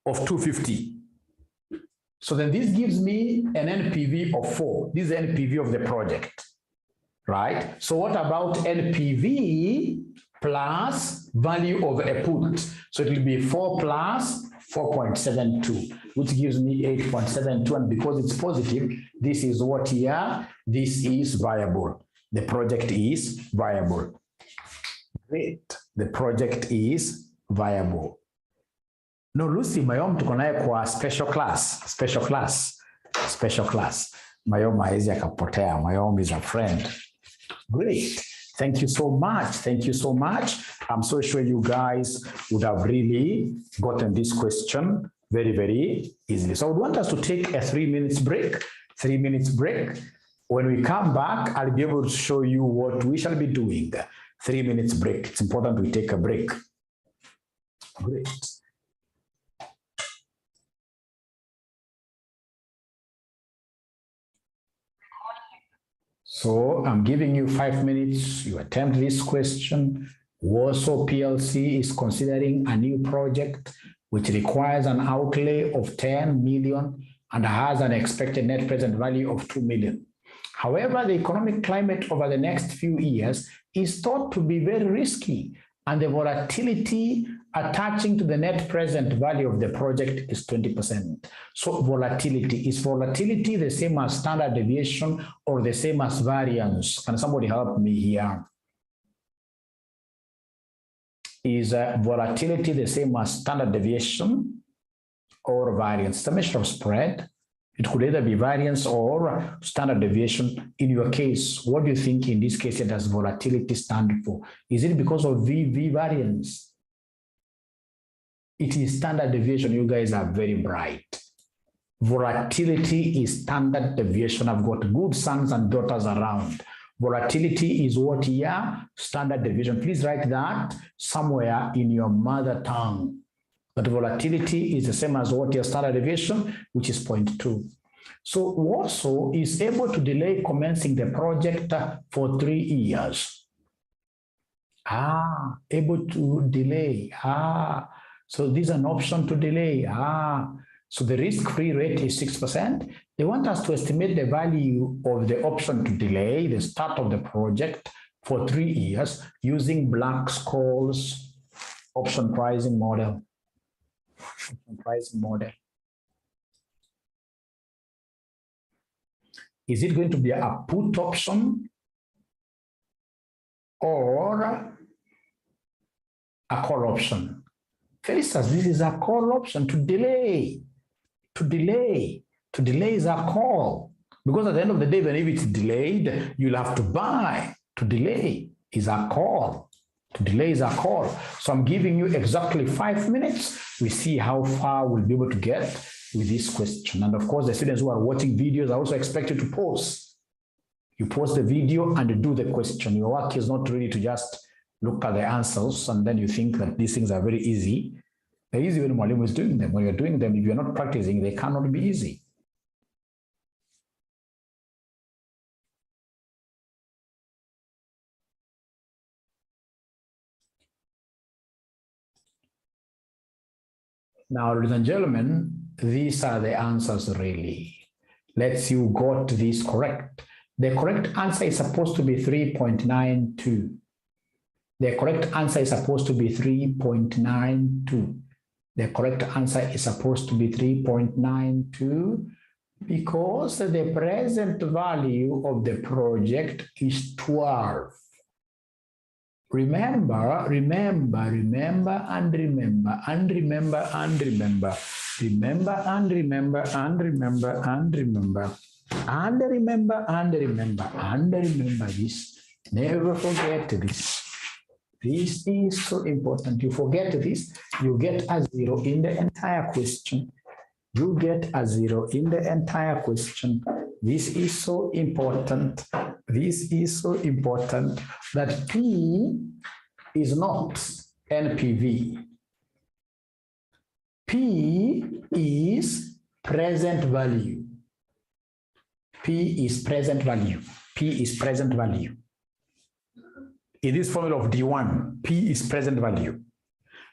of 250. So then this gives me an NPV of 4. This is the NPV of the project, right? So what about NPV plus value of a put? So it will be 4 plus 4.72, which gives me 8.72. And because it's positive, this is what here? This is viable. The project is viable. Great. The project is viable. No, Lucy, Mayom tuko naye kwa special class. Mayom haizi akapotea. Mayom is a friend. Great. Thank you so much. I'm so sure you guys would have really gotten this question very, very easily. So I would want us to take a 3 minutes break. When we come back, I'll be able to show you what we shall be doing. 3 minutes break. It's important we take a break. Great. So I'm giving you 5 minutes. You attempt this question. Warsaw PLC is considering a new project which requires an outlay of 10 million and has an expected net present value of 2 million. However, the economic climate over the next few years is thought to be very risky, and the volatility attaching to the net present value of the project is 20%. So volatility, is volatility the same as standard deviation or the same as variance? Can somebody help me here? Is volatility the same as standard deviation or variance? It's a measure of spread. It could either be variance or standard deviation. In your case, what do you think in this case it does volatility stand for? Is it because of V variance? It is standard deviation. You guys are very bright. Volatility is standard deviation. I've got good sons and daughters around. Volatility is what here? Standard deviation. Please write that somewhere in your mother tongue. But volatility is the same as what your standard deviation, which is 0.2. So also is able to delay commencing the project for 3 years. Able to delay. So this is an option to delay. So the risk-free rate is 6%. They want us to estimate the value of the option to delay the start of the project for 3 years using Black-Scholes option pricing model. Is it going to be a put option or a call option? For instance, this is a call option to delay. To delay is a call. Because at the end of the day, when if it's delayed, you'll have to buy. To delay is a call. To delay is a call. So I'm giving you exactly 5 minutes. We see how far we'll be able to get with this question. And of course, the students who are watching videos are also expected to pause. You pause the video and do the question. Your work is not really to just look at the answers and then you think that these things are very easy. They're easy when Mwalimu is doing them. When you're doing them, if you're not practicing, they cannot be easy. Now, ladies and gentlemen, these are the answers really. Let's see who got this correct. The correct answer is supposed to be 3.92. The correct answer is supposed to be 3.92. The correct answer is supposed to be 3.92 because the present value of the project is 12. Remember, remember, remember, and remember, and remember, and remember, remember, and remember, and remember, and remember, and remember, and remember, and remember this. Never forget this. This is so important. You forget this, you get a 0 in the entire question. You get a 0 in the entire question. This is so important. This is so important that P is not NPV. P is present value. P is present value. P is present value. In this formula of D1, P is present value.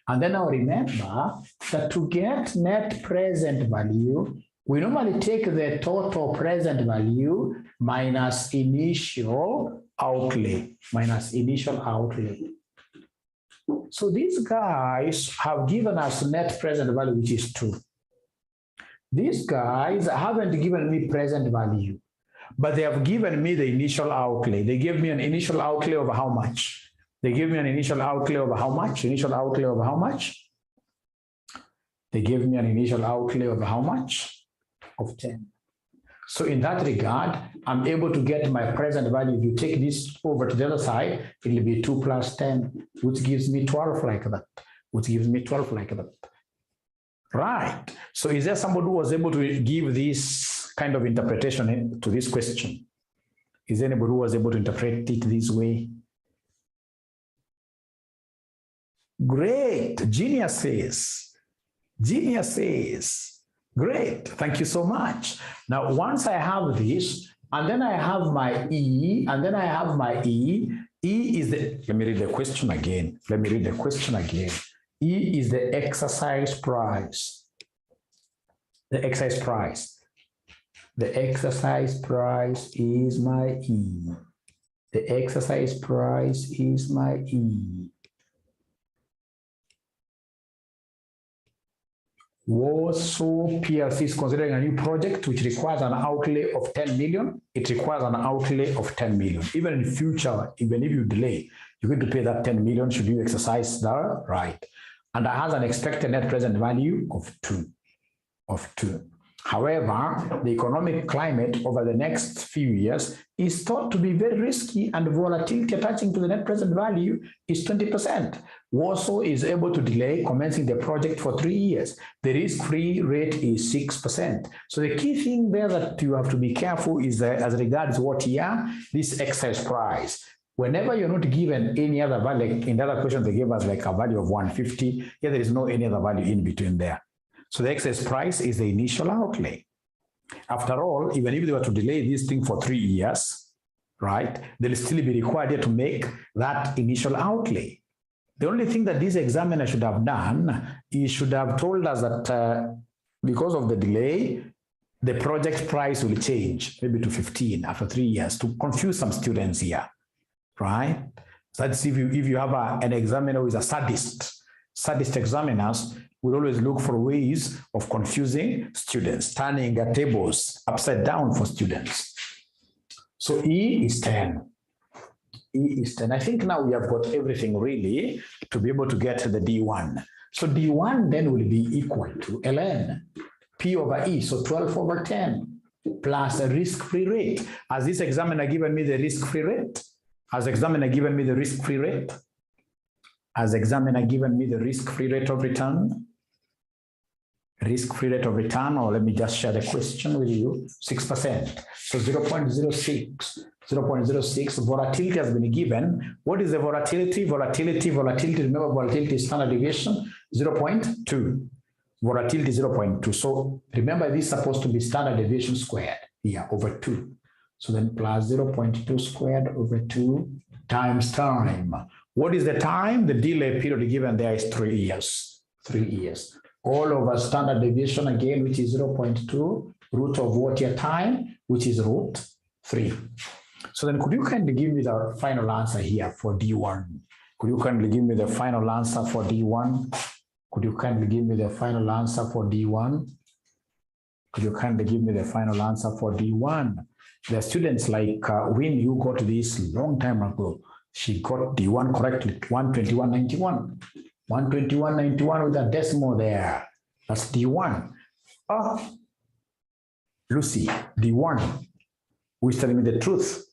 And then now remember that to get net present value, we normally take the total present value minus initial outlay, So these guys have given us net present value, which is 2. These guys haven't given me present value, but they have given me the initial outlay. They gave me an initial outlay of how much? They gave me an initial outlay of how much? Initial outlay of how much? They gave me an initial outlay of how much? Of 10. So in that regard, I'm able to get my present value. If you take this over to the other side, it will be 2 plus 10, which gives me 12 like that, Right. So is there somebody who was able to give this kind of interpretation to this question? Is there anybody who was able to interpret it this way? Great. Geniuses. Great. Thank you so much. Now, once I have this, and then I have my E, E is the, let me read the question again. E is the exercise price. The exercise price is my E. The exercise price is my E. Warsaw PLC is considering a new project which requires an outlay of 10 million. It requires an outlay of 10 million. Even in future, even if you delay, you're going to pay that 10 million should you exercise the right. And that has an expected net present value of 2. However, the economic climate over the next few years is thought to be very risky, and volatility attaching to the net present value is 20%. Warsaw is able to delay commencing the project for 3 years. The risk-free rate is 6%. So the key thing there that you have to be careful is as regards what year, this excess price. Whenever you're not given any other value, in the other question they gave us like a value of 150, here there is no any other value in between there. So the excess price is the initial outlay. After all, even if they were to delay this thing for 3 years, right, they'll still be required to make that initial outlay. The only thing that this examiner should have done is should have told us that because of the delay, the project price will change maybe to 15 after 3 years to confuse some students here, right? So that's if you have an examiner who is a sadist examiners will always look for ways of confusing students, turning their tables upside down for students. So E is 10. E is 10. I think now we have got everything really to be able to get the D1. So D1 then will be equal to ln P over E, so 12 over 10 plus a risk-free rate. Has this examiner given me the risk-free rate? Has examiner given me the risk-free rate? Has examiner given me the risk-free rate of return? Risk-free rate of return, or let me just share the question with you, 6%. So 0.06. 0.06, volatility has been given. What is the volatility? Volatility, remember volatility is standard deviation, 0.2. Volatility 0.2. So remember this is supposed to be standard deviation squared here over 2. So then plus 0.2 squared over 2 times time. What is the time? The delay period given there is 3 years. 3 years. All over standard deviation again, which is 0.2, root of what year time, which is root 3. So then could you kindly give me the final answer here for D1? Could you kindly give me the final answer for D1? Could you kindly give me the final answer for D1? Could you kindly give me the final answer for D1? There are students like when you got this long time ago, she got D1 correctly, 121.91. 121.91 with a decimal there. That's D1. Oh, Lucy, D1. Who is telling me the truth?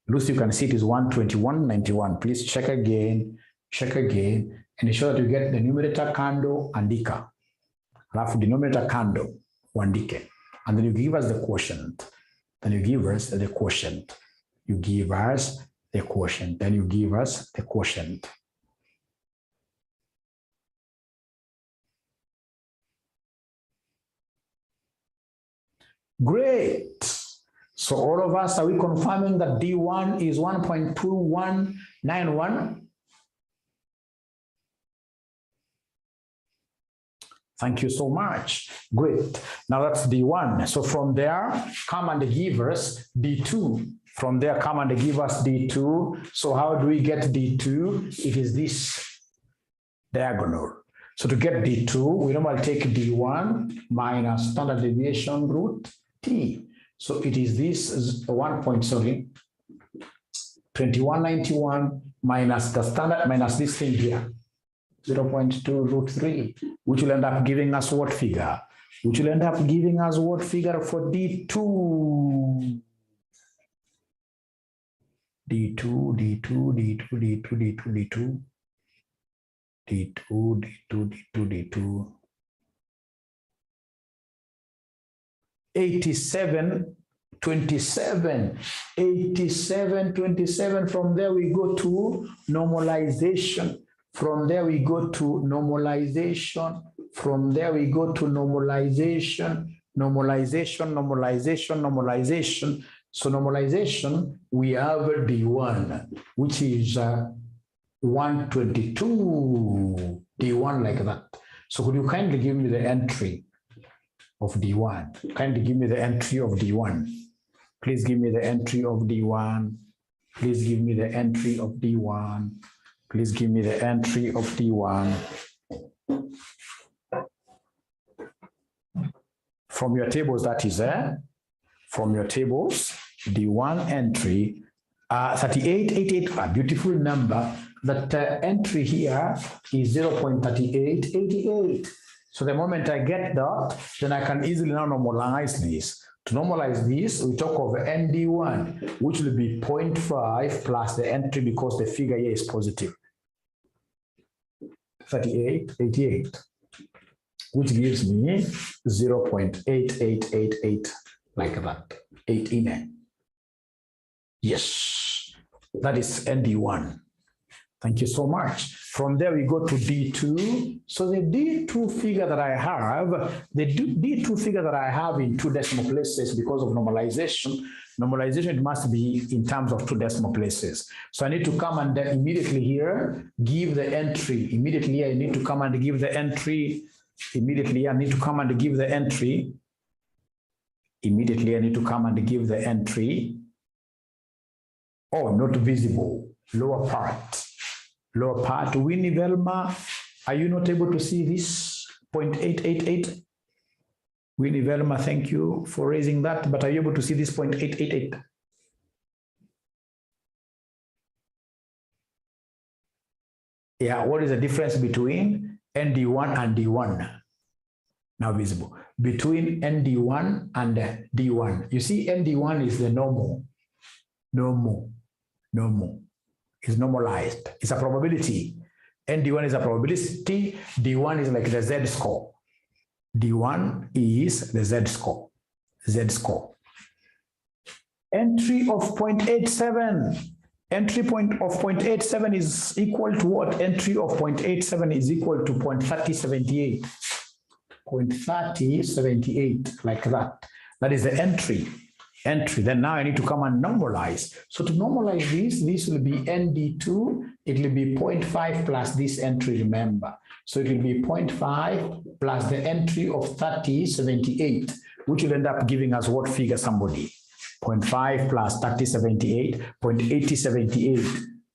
Lucy, you can see it is 121.91. Please check again, and ensure that you get the numerator kando andika. Alafu denominator kando uandike. And then you give us the quotient. Then you give us the quotient. You give us the quotient. Then you give us the quotient. Great. So all of us, are we confirming that D1 is 1.2191? Thank you so much. Great. Now that's D1. So from there, come and give us D2. From there, come and give us D2. So how do we get D2? It is this diagonal. So to get D2, we normally take D1 minus standard deviation root T. So it is this 2191 minus the standard, minus this thing here, 0.2 root 3, which will end up giving us what figure? Which will end up giving us what figure for D2? D2. 87.27. From there we go to normalization. From there we go to normalization. From there we go to normalization. So normalization, we have D1, which is 122. D1 like that. So could you kindly give me the entry of D1? Kindly give me the entry of D1. Please give me the entry of D1. Please give me the entry of D1. Please give me the entry of D1. From your tables, that is there. From your tables, D1 entry, 3888, a beautiful number. That entry here is 0.3888. So the moment I get that, then I can easily now normalize this. To normalize this, we talk of ND1, which will be 0.5 plus the entry because the figure here is positive. 3888, which gives me 0.8888, like that, 8 in. Yes, that is ND1. Thank you so much. From there, we go to D2. So the D2 figure that I have, in 2 decimal places because of normalization. Normalization, it must be in terms of 2 decimal places. So I need to come and then immediately here, give the entry. Immediately I need to come and give the entry. Immediately I need to come and give the entry. Immediately I need to come and give the entry. Oh, not visible. Lower part. Lower part. Winnie Velma, are you not able to see this 0.888? Winnie Velma, thank you for raising that, but are you able to see this 0.888? Yeah, what is the difference between ND1 and D1? Now visible. Between ND1 and D1. You see, ND1 is the normal. Is normalized. It's a probability. ND1 is a probability. D1 is like the Z score. D1 is the Z score. Entry of 0.87. Entry point of 0.87 is equal to what? Entry of 0.87 is equal to 0.3078. 0.3078, like that. That is the entry. Then now I need to come and normalize. So to normalize this will be ND2. It will be 0.5 plus this entry, remember. So it will be 0.5 plus the entry of 3078, which will end up giving us what figure, somebody? 0.5 plus 3078, 0.8078,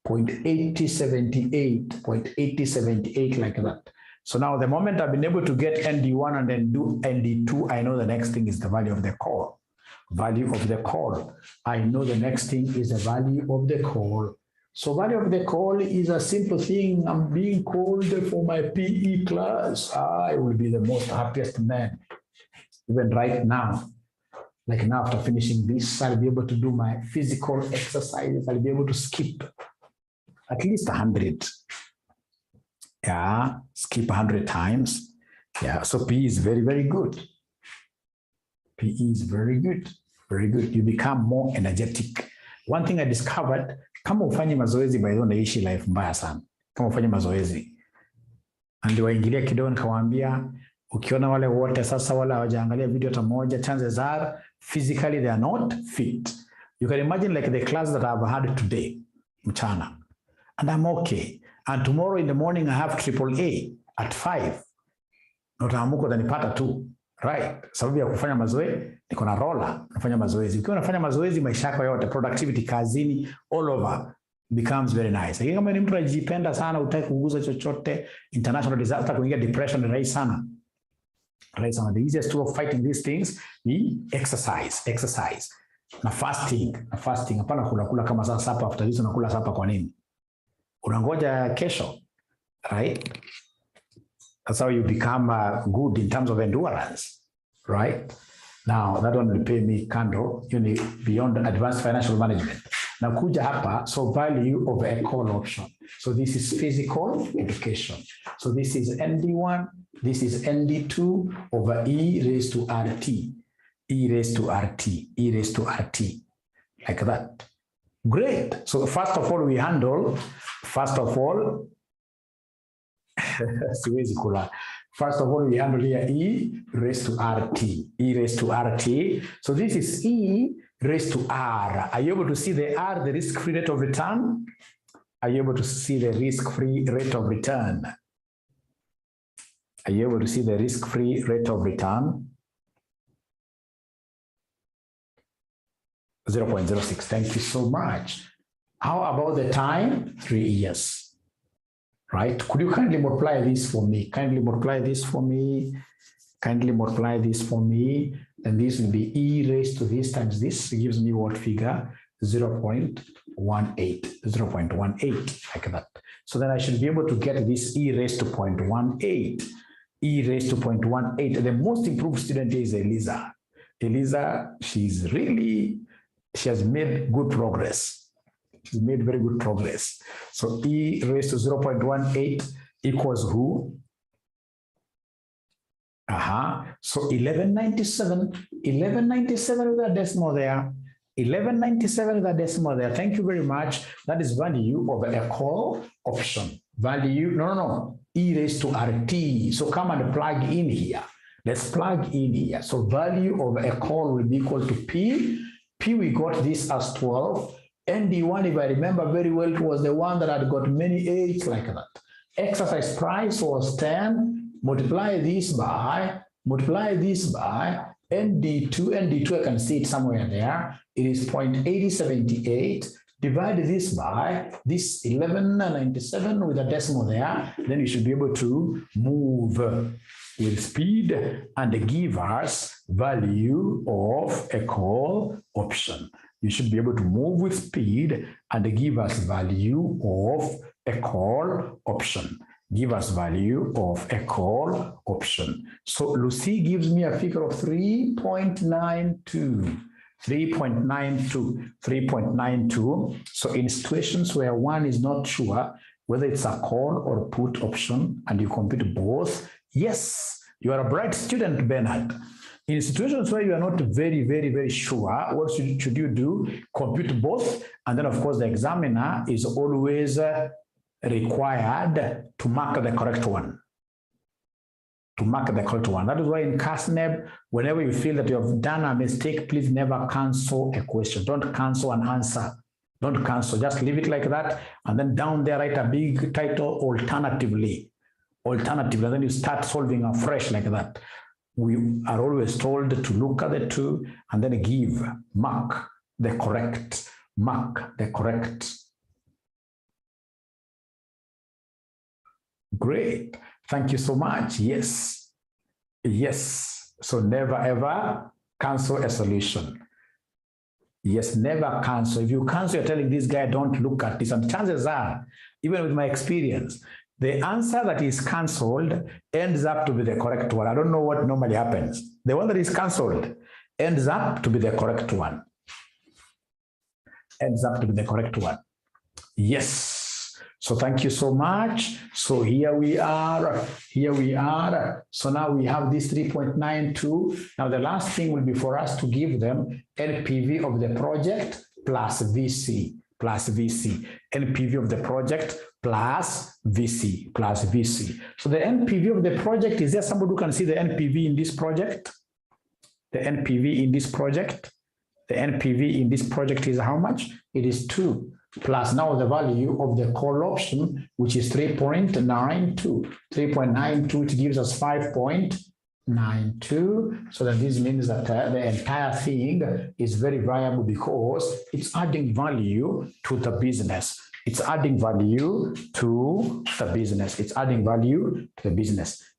0.8078, like that. So now the moment I've been able to get ND1 and then do ND2, I know the next thing is the value of the call. Value of the call. I know the next thing is the value of the call. So value of the call is a simple thing. I'm being called for my PE class. I will be the most happiest man. Even right now, like now after finishing this, I'll be able to do my physical exercises. I'll be able to skip at least 100. Yeah, skip 100 times. Yeah, so PE is very, very good. PE is very good. Very good. You become more energetic. One thing I discovered, kama ufanye mazoezi by the way naishi life mbaya sana. Kama ufanye mazoezi. Ndio waingilia kidogo nikawaambia ukiona wale wote sasa wala hawajaangalia video hata moja, chances are physically they are not fit. You can imagine like the class that I've had today, mchana, and I'm okay. And tomorrow in the morning I have AAA at 5. Notaamuka utanipata tu. Right. Sababu ya kufanya mazoezi, niko na roller, nafanya mazoezi. Ukiwa unafanya mazoezi maisha yako yote, productivity kazini, all over, becomes very nice. Lakini kama ni mtu anajipenda sana, hutaki kuguza chochote, international disaster, kuingia depression ni rahisi sana. Rahisi sana. The easiest way of fighting these things ni exercise. Na fasting. Hapana kula kama saa sapa, after this unakula sapa kwa nini? Unangoja kesho, right? That's how you become good in terms of endurance, right? Now, that one will pay me candle, beyond advanced financial management. Now, kuja hapa, so value of a call option. So this is physical education. So this is ND1, this is ND2 over E raised to RT, like that. Great. So first of all, First of all, we handle here E raised to RT. So this is E raised to R. Are you able to see the R, the risk-free rate of return? Are you able to see the risk-free rate of return? 0.06. Thank you so much. How about the time? 3 years. Right? Could you kindly multiply this for me? And this will be E raised to this times this. It gives me what figure? 0.18, like that. So then I should be able to get this E raised to 0.18. E raised to 0.18. The most improved student is Eliza. Eliza, she has made good progress. She made very good progress. So E raised to 0.18 equals who? So 1197 with a decimal there. 1197 with a decimal there. Thank you very much. That is value of a call option. Value, no. E raised to RT. So come and plug in here. Let's plug in here. So value of a call will be equal to P. P, we got this as 12. ND1, if I remember very well, it was the one that had got many 8s like that. Exercise price was 10. Multiply this by ND2, I can see it somewhere there. It is 0.8078. Divide this by this 1197 with a decimal there. Then you should be able to move with speed and give us value of a call option. You should be able to move with speed and give us value of a call option. Give us value of a call option. So Lucy gives me a figure of 3.92. 3.92. So in situations where one is not sure whether it's a call or put option and you compute both, yes, you are a bright student, Bernard. In situations where you are not very sure, what should you do? Compute both. And then, of course, the examiner is always required to mark the correct one. That is why in CASNEB, whenever you feel that you have done a mistake, please never cancel a question. Don't cancel an answer. Don't cancel. Just leave it like that. And then down there, write a big title, alternatively. And then you start solving afresh like that. We are always told to look at the two and then mark the correct. Great. Thank you so much. Yes. So never ever cancel a solution. Yes, never cancel. If you cancel, you're telling this guy, don't look at this. And chances are, even with my experience, the answer that is canceled ends up to be the correct one. I don't know what normally happens. The one that is canceled ends up to be the correct one. Yes. So thank you so much. So here we are. So now we have this 3.92. Now the last thing will be for us to give them NPV of the project plus VC. NPV of the project plus VC. So the NPV of the project, is there somebody who can see the NPV in this project? The NPV in this project is how much? It is 2. Plus now the value of the call option, which is 3.92. 3.92, which gives us 5.92. So that this means that the entire thing is very viable because it's adding value to the business.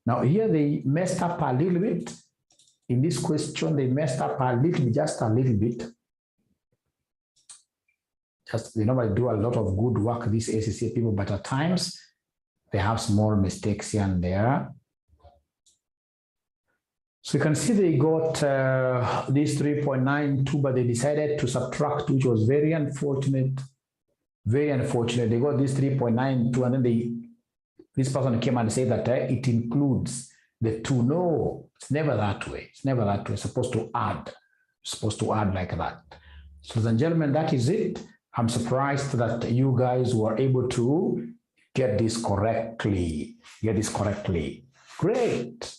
Now here they messed up a little bit. In this question, they messed up just a little bit. They normally do a lot of good work, these ACCA people, but at times they have small mistakes here and there. So you can see they got this 3.92, but they decided to subtract, which was very unfortunate. They got this 3.92, and then this person came and said that it includes the 2. No, it's never that way. It's supposed to add. Like that. So ladies and gentlemen, that is it. I'm surprised that you guys were able to get this correctly. Great.